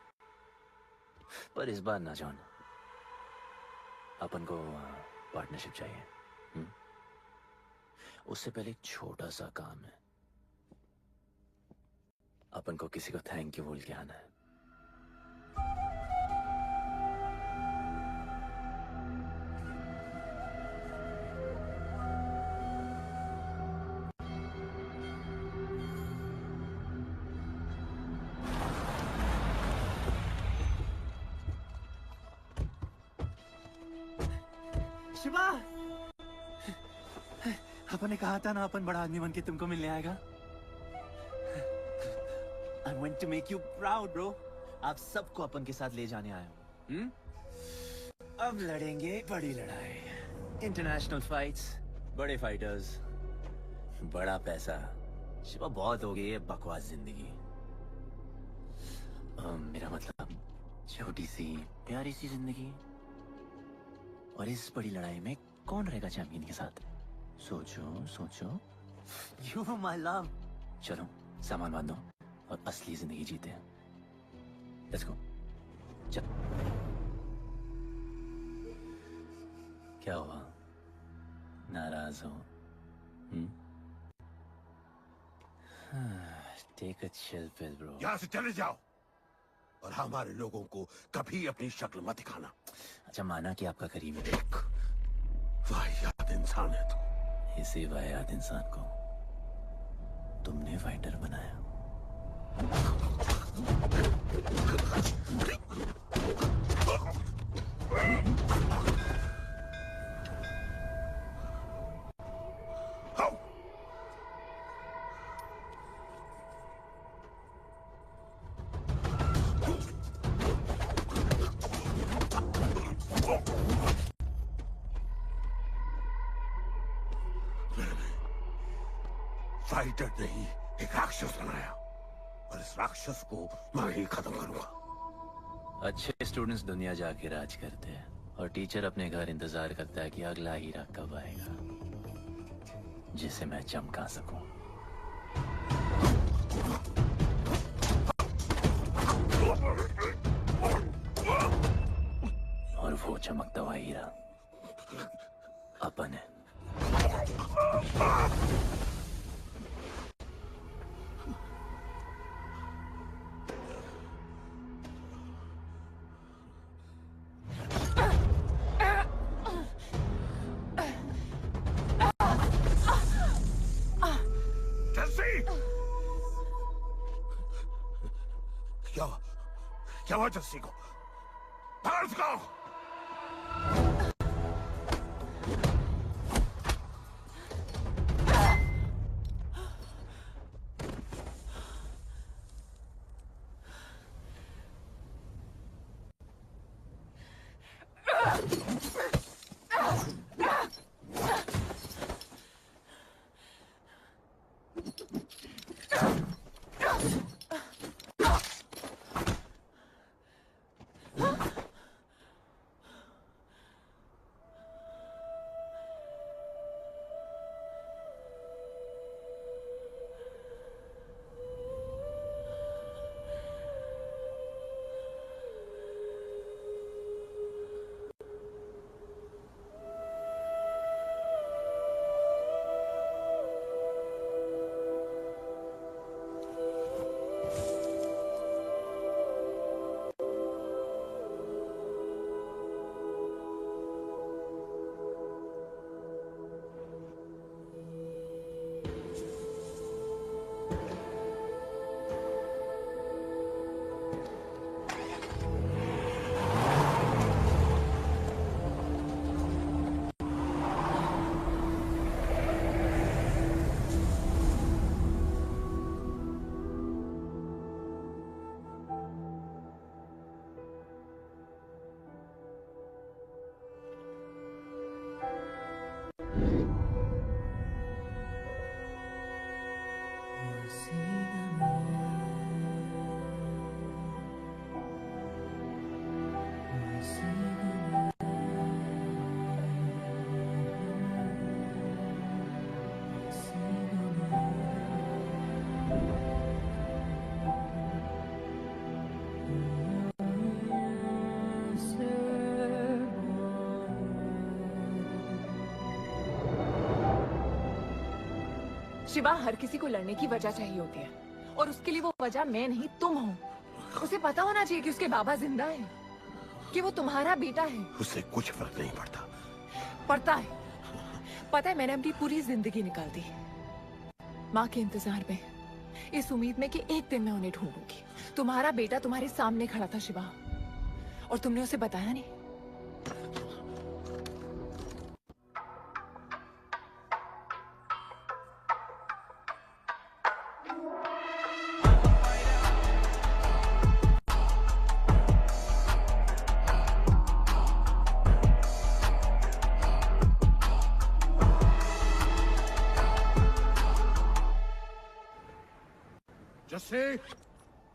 पर इस बार ना जॉन, अपन को पार्टनरशिप चाहिए। उससे पहले एक छोटा सा काम है, अपन को किसी को थैंक यू बोल के आना है। शिवा, अपन ने कहा था ना अपन बड़ा आदमी बन के तुमको मिलने आएगा। I want to make you proud, bro. आप सबको अपन के साथ ले जाने आया हूँ। अब लड़ेंगे बड़ी लड़ाई, इंटरनेशनल फाइट्स, बड़े फाइटर्स, बड़ा पैसा। शिवा बहुत हो गई है बकवास जिंदगी। मेरा मतलब छोटी सी प्यारी सी जिंदगी, और इस बड़ी लड़ाई में कौन रहेगा चैंपियन के साथ? सोचो सोचो। You my love. चलो सामान बांधो और असली जिंदगी जीते हैं। Let's go. चल। क्या हुआ, नाराज हो? Take a chill pill, bro. यहाँ से चले जाओ और हमारे लोगों को कभी अपनी शक्ल मत दिखाना। अच्छा, माना कि आपका करीबी है। वाहियात इंसान है तू। इसी वाहियात इंसान को तुमने फाइटर बनाया। फाइटर नहीं, एक राक्षस बनाया, और इस राक्षस को मैं ही खत्म करूंगा। अच्छे स्टूडेंट्स दुनिया जाके राज करते हैं और टीचर अपने घर इंतजार करता है कि अगला हीरा कब आएगा जिसे मैं चमका सकूं। और वो चमकता हुआ हीरा अपन है। क्या हुआ जस्सी को? पकड़ उसको! शिवा, हर किसी को लड़ने की वजह चाहिए होती है, और उसके लिए वो वजह मैं नहीं तुम हो। उसे पता होना चाहिए कि उसके बाबा जिंदा है, कि वो तुम्हारा बेटा है। उसे कुछ फर्क नहीं पड़ता। पड़ता है। पता है, मैंने अपनी पूरी जिंदगी निकाल दी माँ के इंतजार में, इस उम्मीद में कि एक दिन मैं उन्हें ढूंढूंगी। तुम्हारा बेटा तुम्हारे सामने खड़ा था शिवा, और तुमने उसे बताया नहीं। जस्सी,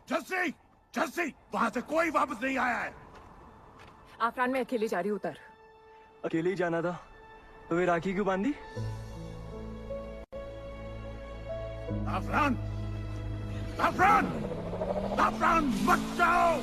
जस्सी, जस्सी, वहां से कोई वापस नहीं आया है। आफरान, मैं अकेले जा रही हूँ। उतर। अकेले ही जाना था तो वे राखी क्यों बांधी? आफरान, आफरान, आफरान, मत जाओ।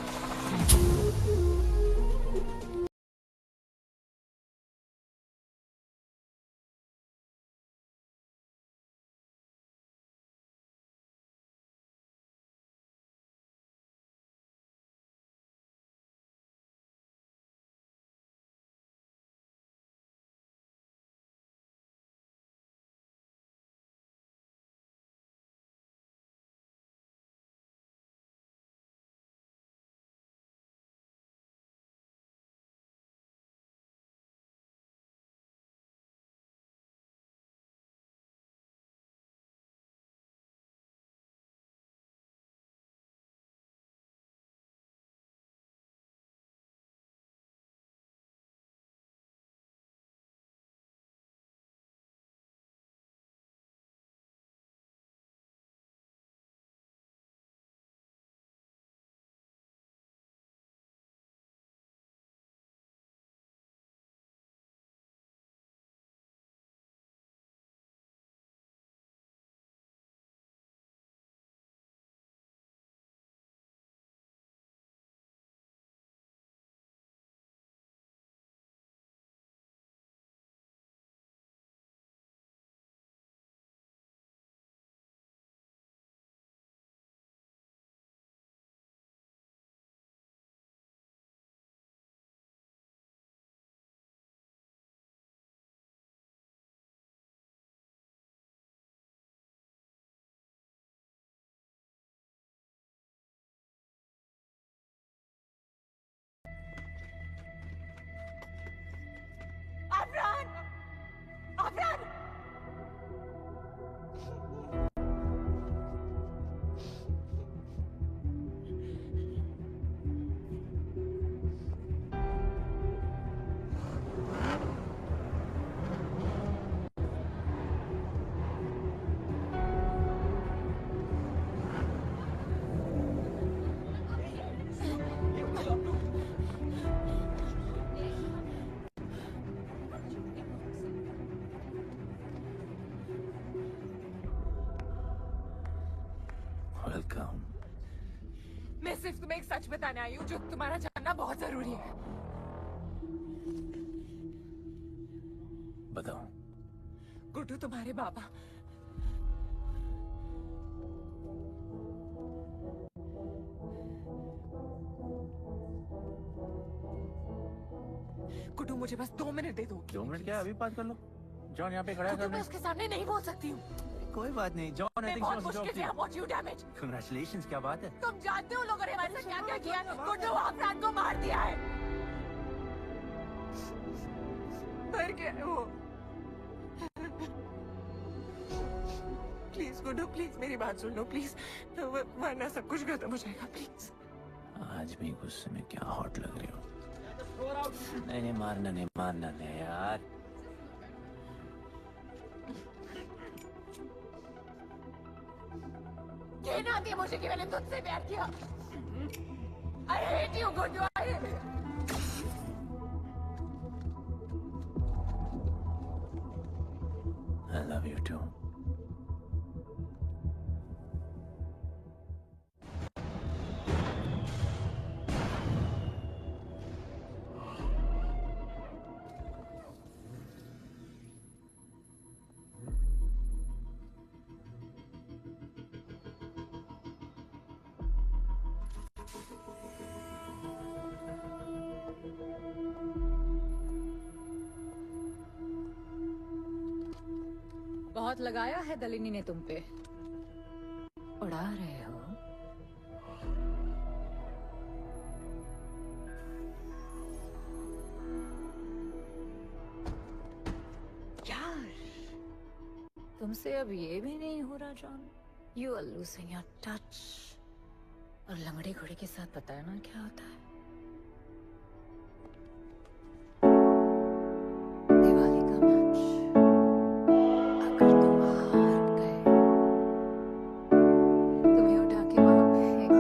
आफरान! आफरान! वेलकम। मैं सिर्फ तुम्हें एक सच बताने आई हूँ जो तुम्हारा जानना बहुत जरूरी है। बताओ। गुड्डू तुम्हारे बाबा गुड्डू, मुझे बस 2 मिनट दे दो। 2 मिनट क्या, अभी बात कर लो। जॉन यहाँ पे खड़ा है। गुड्डू, मैं उसके सामने नहीं बोल सकती हूँ। कोई बात नहीं जॉन, मैं बहुत मुश्किल say about you damage. Congratulations, क्या बात है? तुम जानते हो लोगों ने हमारे साथ क्या क्या किया है? गुड्डू आफरान को मार दिया है। मर गया है वो। प्लीज गुड्डू, प्लीज मेरी बात सुन लो प्लीज, वरना सब कुछ खत्म हो जाएगा। प्लीज। आज भी गुस्से में क्या हॉट लग रही हो। नहीं, मारना नहीं यार। कहना आती है मुझे कि मैंने तुझसे प्यार किया। I hate you, Guddu. I love you too. बहुत लगाया है दलिनी ने तुम पे। उड़ा रहे हो। यार, तुमसे अब ये भी नहीं हो रहा John. You are losing your touch. और लंगड़े घोड़े के साथ पता है ना क्या होता है? दिवाली का मैच। अगर तुम हार गए, तुम्हें उठा के वहां फेंक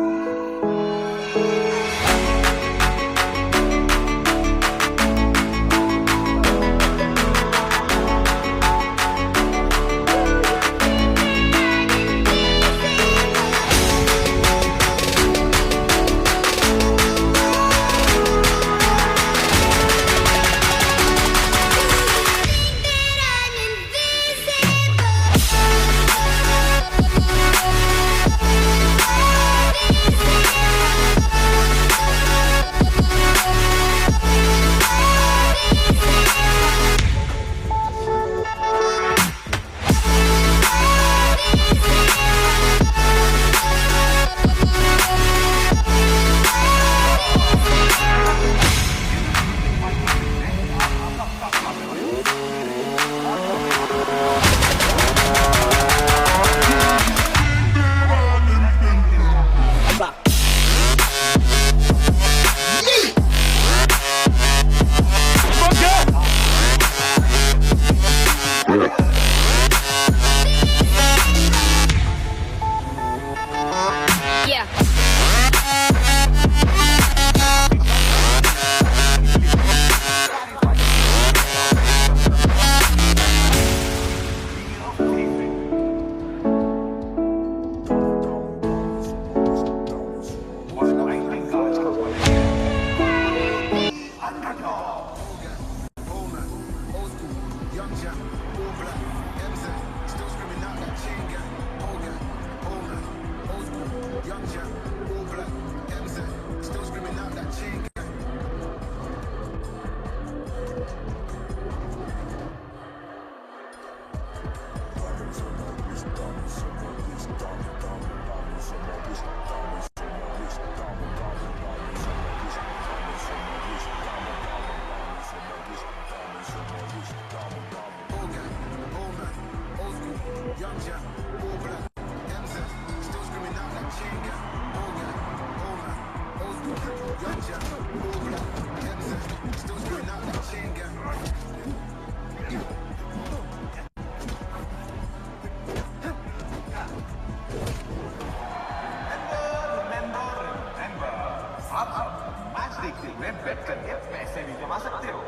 मैच देखते हुए बेट करके पैसे भी कमा सकते हो।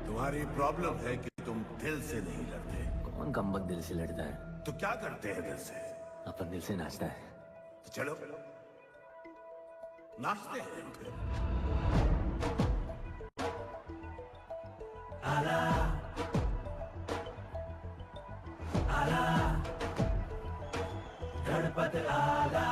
तुम्हारी प्रॉब्लम है कि तुम दिल से नहीं लड़ते। कौन कमबख्त दिल से लड़ता है? तो क्या करते हैं दिल से? अपन दिल से नाचता है। तो चलो नाचते हैं फिर। आला आला गणपत आला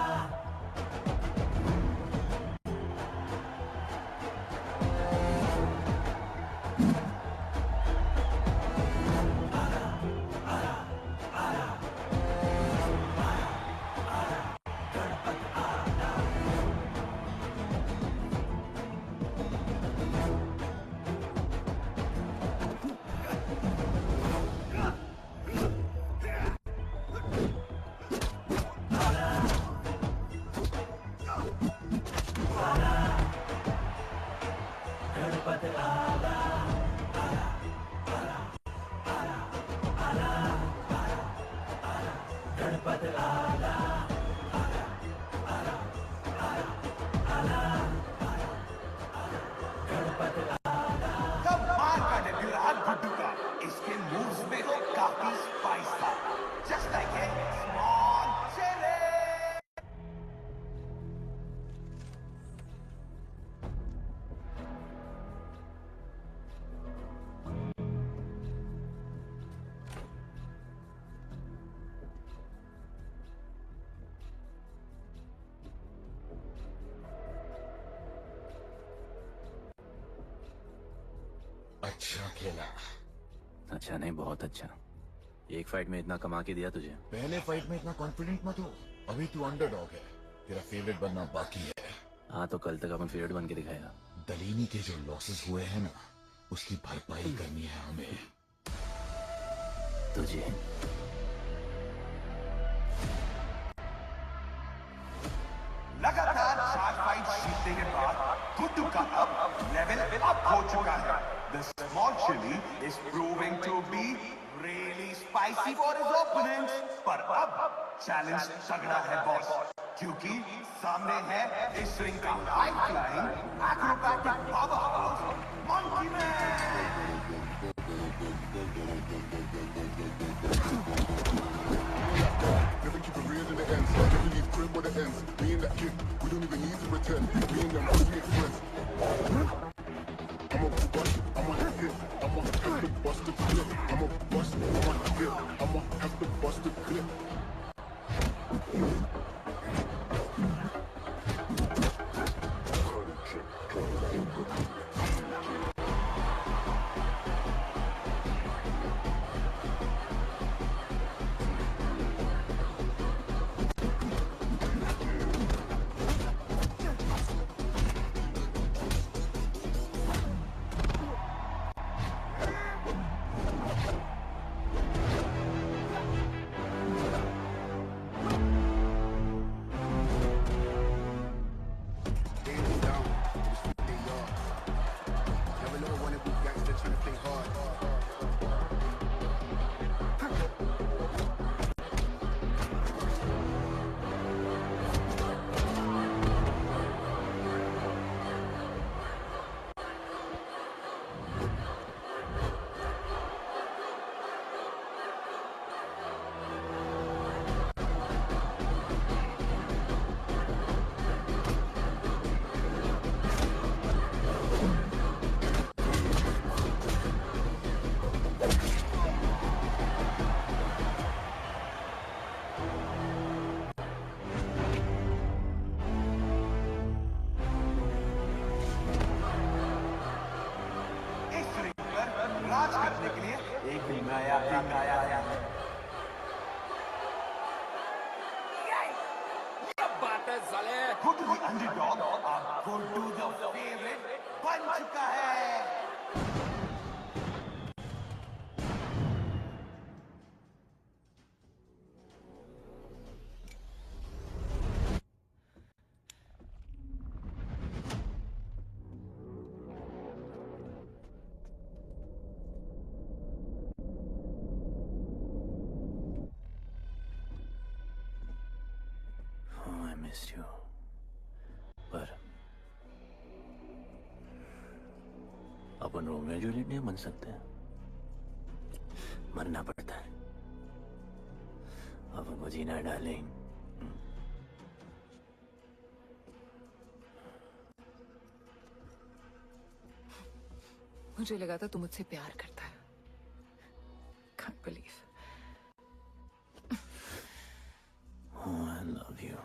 खेला। अच्छा नहीं, बहुत अच्छा। एक फाइट में इतना कमा के दिया तुझे। पहले फाइट में इतना कॉन्फिडेंट मत हो, अभी तू अंडरडॉग है, तेरा फेवरेट बनना बाकी है। हाँ तो कल तक अपन फेवरेट बन के दिखाएगा। दलीनी के जो लॉसेस हुए हैं ना, उसकी भरपाई करनी है हमें। तुझे लगातार 4 फाइट जीतने के बाद गुड्डू का अब लेवल अप हो चुका है। The small chili is proving to be really spicy for his opponents. पर अब चैलेंज तगड़ा है बॉस, क्योंकि सामने है इस रिंग का high flying acrobatic powerhouse monkey man. Never keep it real in the ends. Never leave crib where the ends. Me and that kid, we don't even need to pretend. Me and them, we make friends. I'm a bust, I'm a hit. I'm a have to bust the clip. I'm a bust, I'm a hit. I'm a have to bust the clip. राज करने के लिए एक नया दिन आया है। बात है साले। गुड्डू द अंडरडॉग अब गुड्डू द फेवरेट बन चुका है। पर अपन रोमियो जूलियट नहीं बन सकते, मरना पड़ता है। अपन को जीना डार्लिंग। मुझे लगा था तू मुझसे प्यार करता है। Can't believe. Oh, I love you.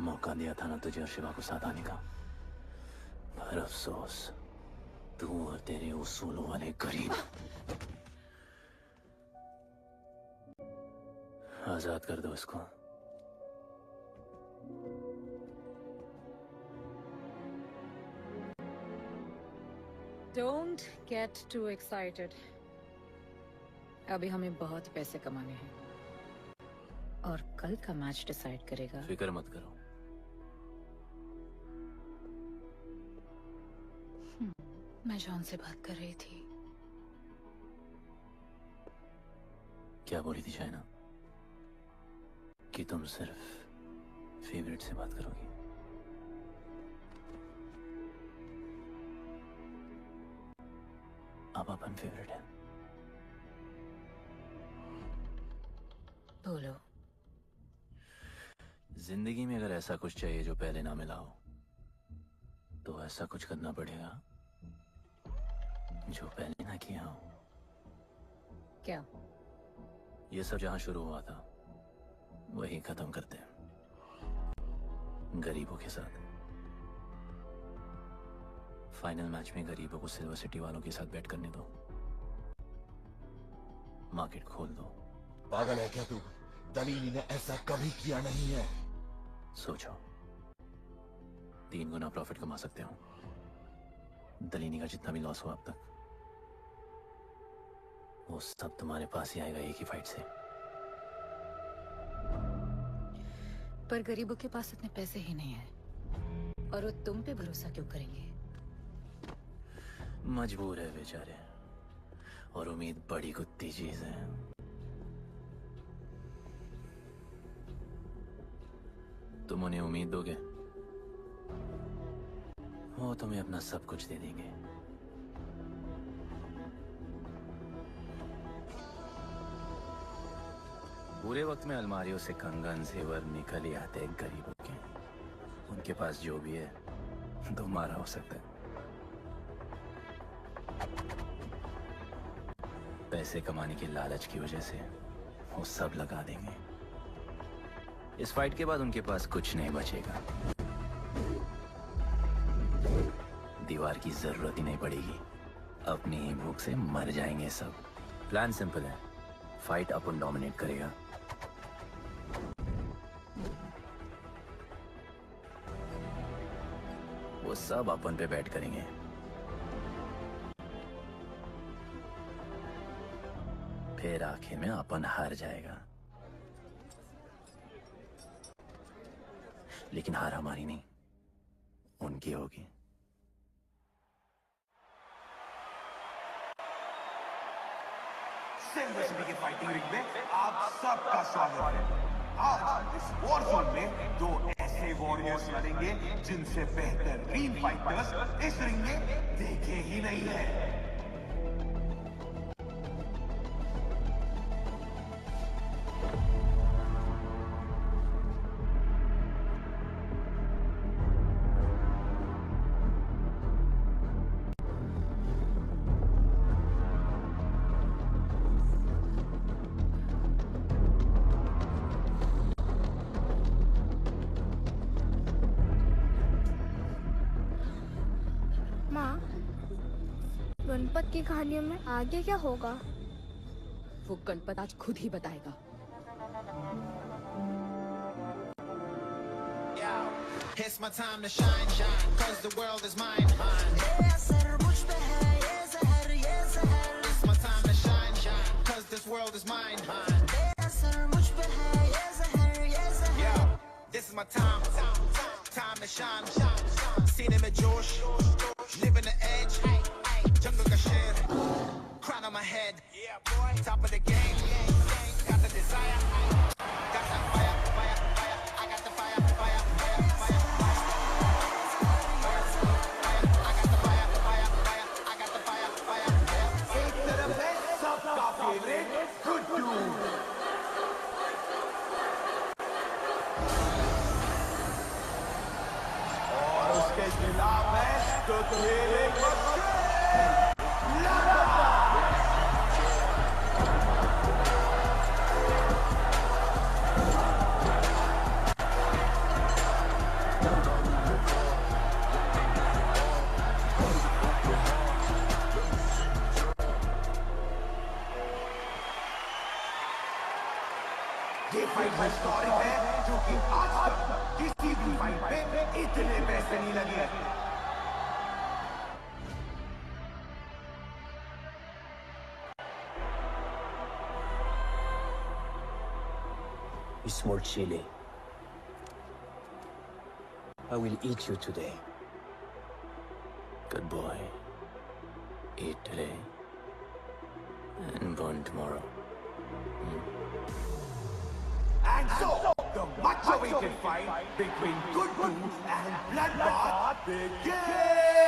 मौका दिया था ना तुझे और शिवा को साथ आने का, पर अफसोस तू और तेरे उसूलों वाले गरीब। आजाद कर दो इसको। Don't get too excited. अभी हमें बहुत पैसे कमाने हैं और कल का मैच डिसाइड करेगा। फिक्र मत करो। मैं जॉन से बात कर रही थी। क्या बोली थी शाइना? कि तुम सिर्फ फेवरेट से बात करोगी? अब अपन फेवरेट है। बोलो। जिंदगी में अगर ऐसा कुछ चाहिए जो पहले ना मिला हो, तो ऐसा कुछ करना पड़ेगा जो पहले ना किया हो। क्या? ये सब जहां शुरू हुआ था वही खत्म करते हैं, गरीबों के साथ। फाइनल मैच में गरीबों को सिल्वर सिटी वालों के साथ बैट करने दो, मार्केट खोल दो। पागल है क्या तू? दलीली ने ऐसा कभी किया नहीं है। सोचो, 3 गुना प्रॉफिट कमा सकते हो। दलीनी का जितना भी लॉस हुआ अब तक, वो सब तुम्हारे पास ही आएगा एक ही फाइट से। पर गरीबों के पास इतने पैसे ही नहीं है, और वो तुम पे भरोसा क्यों करेंगे? मजबूर है बेचारे, और उम्मीद बड़ी कुत्ती चीज है। तुम उन्हें उम्मीद दोगे, वो तुम्हें अपना सब कुछ दे देंगे। बुरे वक्त में अलमारियों से कंगन जेवर निकल ही आते हैं गरीबों के। उनके पास जो भी है तुम्हारा हो सकता है। पैसे कमाने की लालच की वजह से वो सब लगा देंगे। इस फाइट के बाद उनके पास कुछ नहीं बचेगा। दीवार की जरूरत ही नहीं पड़ेगी, अपनी ही भूख से मर जाएंगे सब। प्लान सिंपल है, फाइट अपन डोमिनेट करेगा। वो सब अपन पे बैट करेंगे। फिर आखिर में अपन हार जाएगा, लेकिन हार हमारी नहीं, उनकी होगी। सिल्वर सिटी के फाइटिंग रिंग में आप सबका स्वागत है। आज इस वॉर जोन में 2 ऐसे वॉरियर्स लड़ेंगे जिनसे बेहतरीन फाइटर्स इस रिंग में देखे ही नहीं है। माँ, गणपत की कहानियों में आगे क्या होगा? वो गणपत आज खुद ही बताएगा। It's my time to shine, shine, 'cause the world is mine, mine. ये असर मुझ पे है, ये ज़हर, ये ज़हर. It's my time to shine, shine, 'cause this world is mine, mine. ये असर मुझ पे है, ये ज़हर, ये ज़हर. Yo, this is my time, time to shine, shine. सीने में जोश, living the edge, jungle का शेर, crown on my head, top of the game, got the desire, got that fire, fire, fire. I got the fire, fire, fire, fire. एक तरफ है सबका favourite Guddu, और उसके खिलाफ है तो तेरे ये फाइट हिस्टोरिक है, जो कि आज तक किसी भी फाइट पे इतने पैसे नहीं लगे। You small chili. I will eat you today. Good boy. Eat today and burn tomorrow. And so, the much-awaited fight between Guड्डू and Bloodbath begins!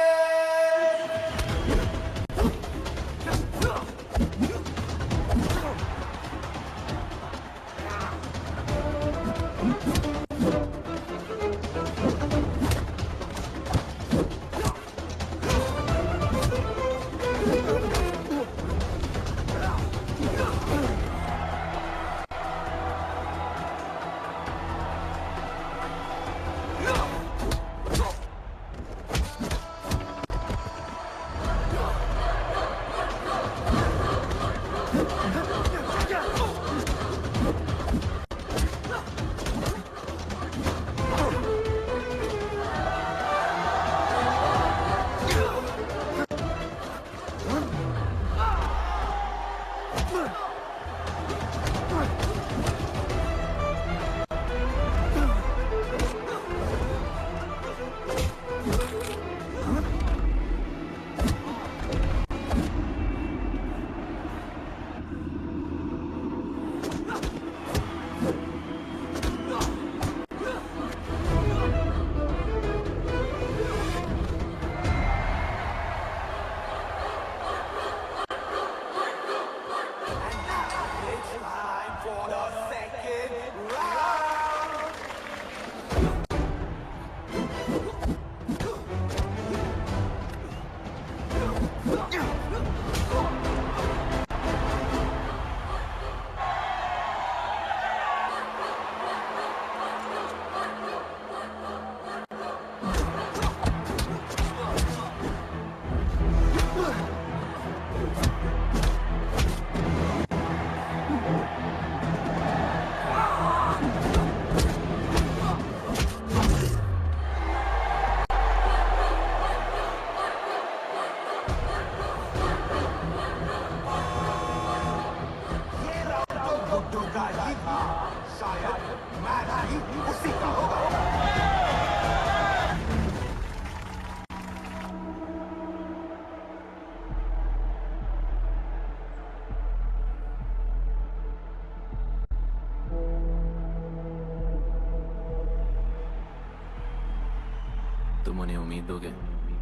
तुम उन्हें उम्मीद दोगे,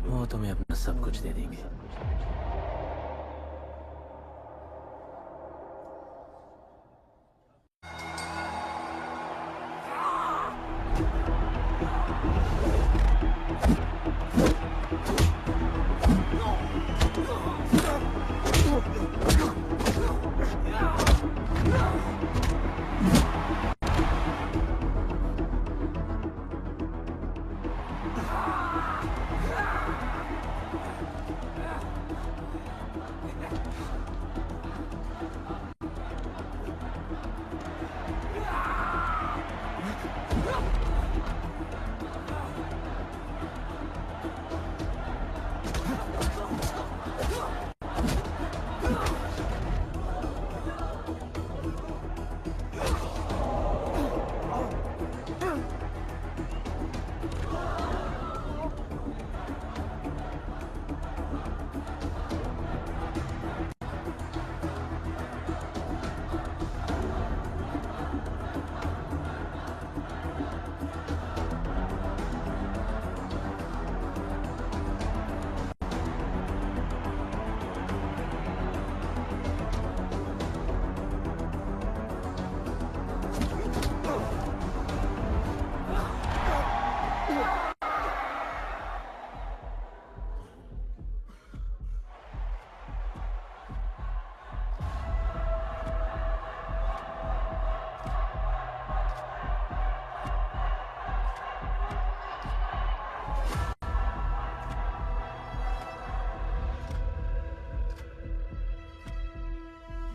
वो तुम्हें अपना सब कुछ दे देंगे।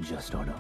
Just order.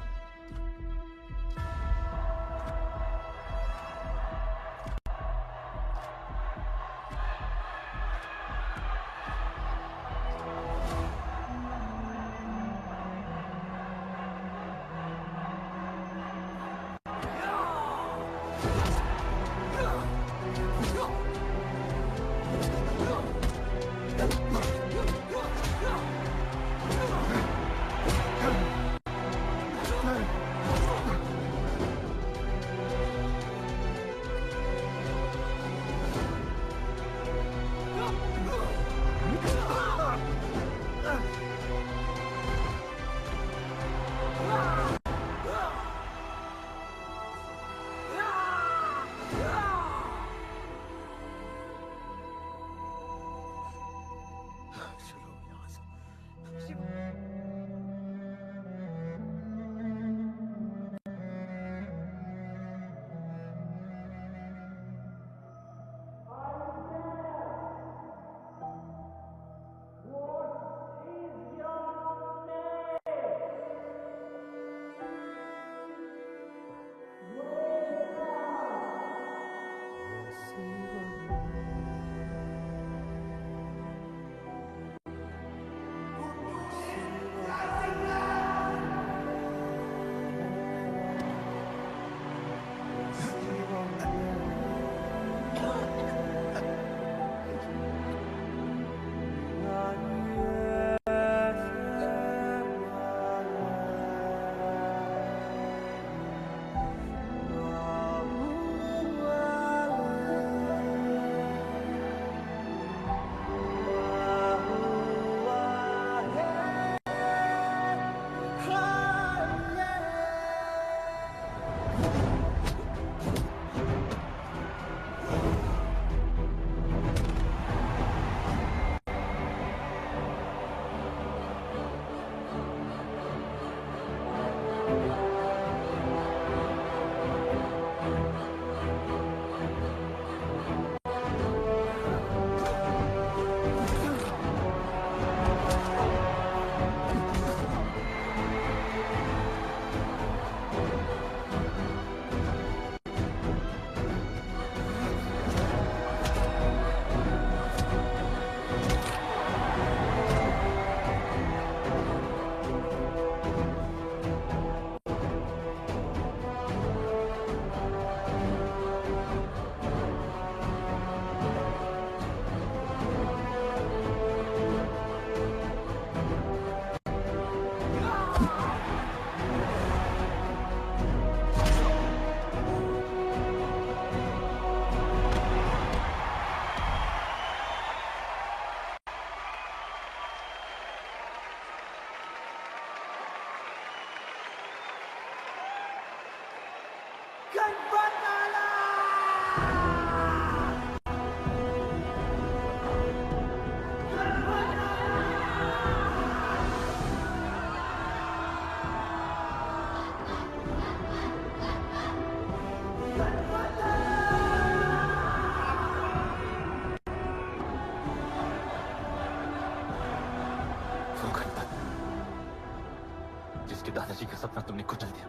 आपके दादाजी का सपना तुमने कुचल दिया।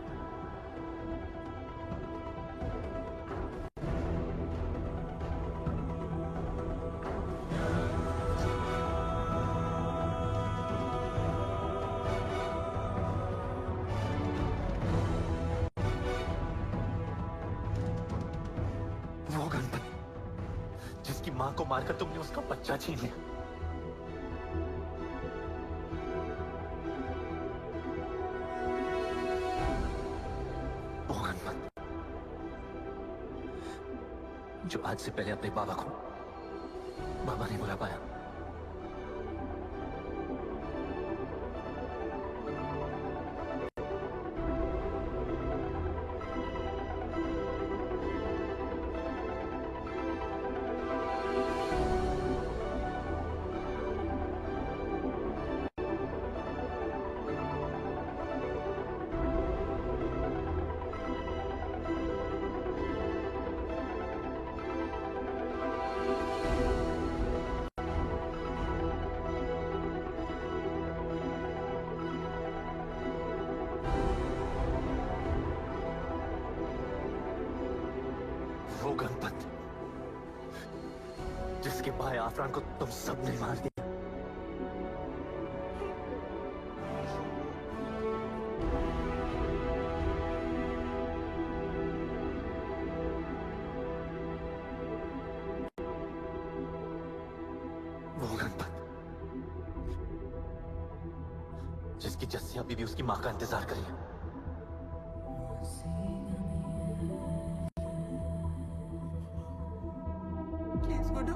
वो गणपत जिसकी मां को मारकर तुमने उसका बच्चा छीन लिया। जो आज से पहले अपने बाबा को बाबा नहीं बुला पाया। वो गणपत जिसके भाई आफरान को तुम सबने मार दिया। वो गणपत जिसकी जस्सी अभी भी उसकी मां का इंतजार कर रही है।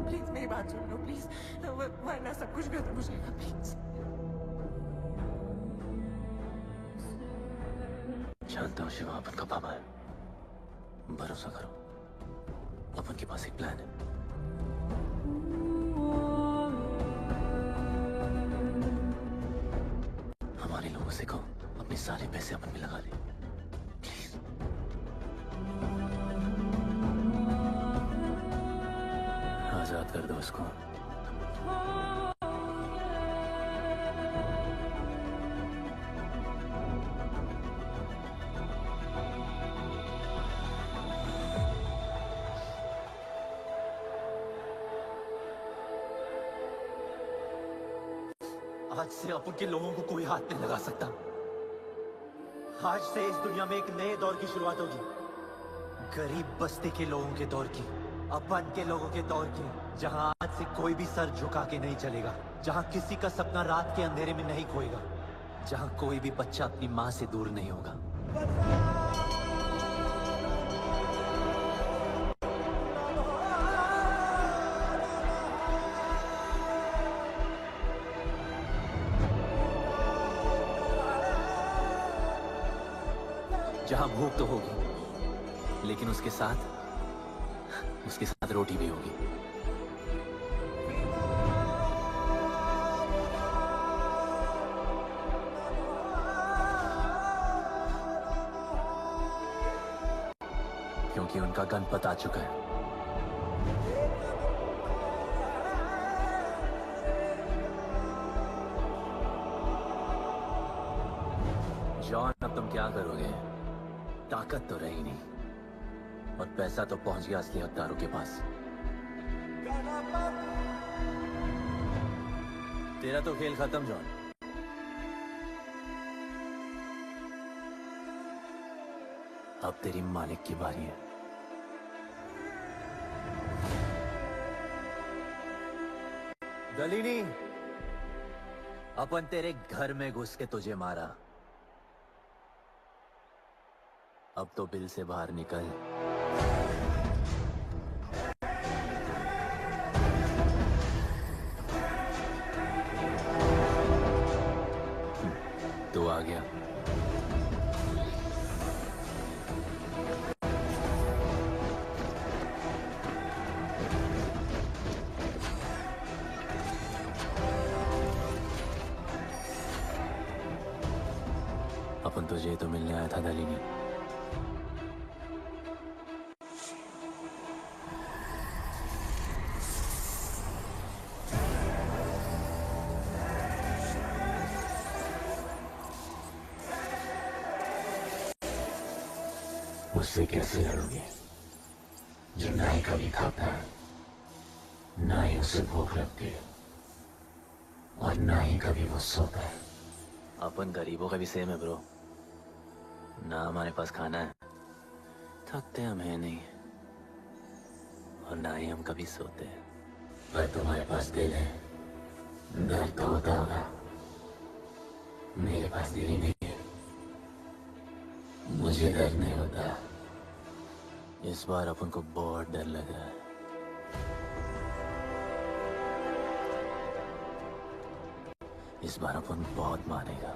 प्लीज मेरी बात सुन लो प्लीज, वरना सब कुछ खत्म हो जाएगा प्लीज। जानता हूँ शिवा अपन का पापा है, भरोसा करो अपन के पास एक प्लान है। हमारे लोगों से कहो अपने सारे पैसे अपन में लगा ले प्लीज। आजाद कर दो उसको। आज से अपन के लोगों को कोई हाथ नहीं लगा सकता। आज से इस दुनिया में एक नए दौर की शुरुआत होगी, गरीब बस्ती के लोगों के दौर की, अपन के लोगों के दौर की, जहां आज से कोई भी सर झुका के नहीं चलेगा, जहां किसी का सपना रात के अंधेरे में नहीं खोएगा, जहां कोई भी बच्चा अपनी मां से दूर नहीं होगा। जहां भूख तो होगी, लेकिन उसके साथ रोटी भी होगी। क्योंकि उनका गणपत आ चुका है। जॉन, अब तुम क्या करोगे? ताकत तो रही नहीं और पैसा तो पहुंच गया असली हकदारों के पास। तेरा तो खेल खत्म जॉन। अब तेरी मालिक की बारी है। गलीनी, अपन तेरे घर में घुस के तुझे मारा, अब तो बिल से बाहर निकल। तो आ गया। अपन तुझे तो मिलने आया था दलीनी। उससे कैसे लड़ोगे जो ना ही कभी खाता है, ना ही उसे भूख लगती है, और ना ही कभी वो सोता है। अपन गरीबों का भी सेम है ब्रो। ना हमारे पास खाना है, थकते हम है नहीं, और ना ही हम कभी सोते हैं। पर तुम्हारे पास दिल है, दर्द तो होता होगा। मेरे पास दिल ही नहीं है, मुझे दर्द नहीं होता। इस बार अपन को बहुत डर लगा है। इस बार अपन बहुत मारेगा।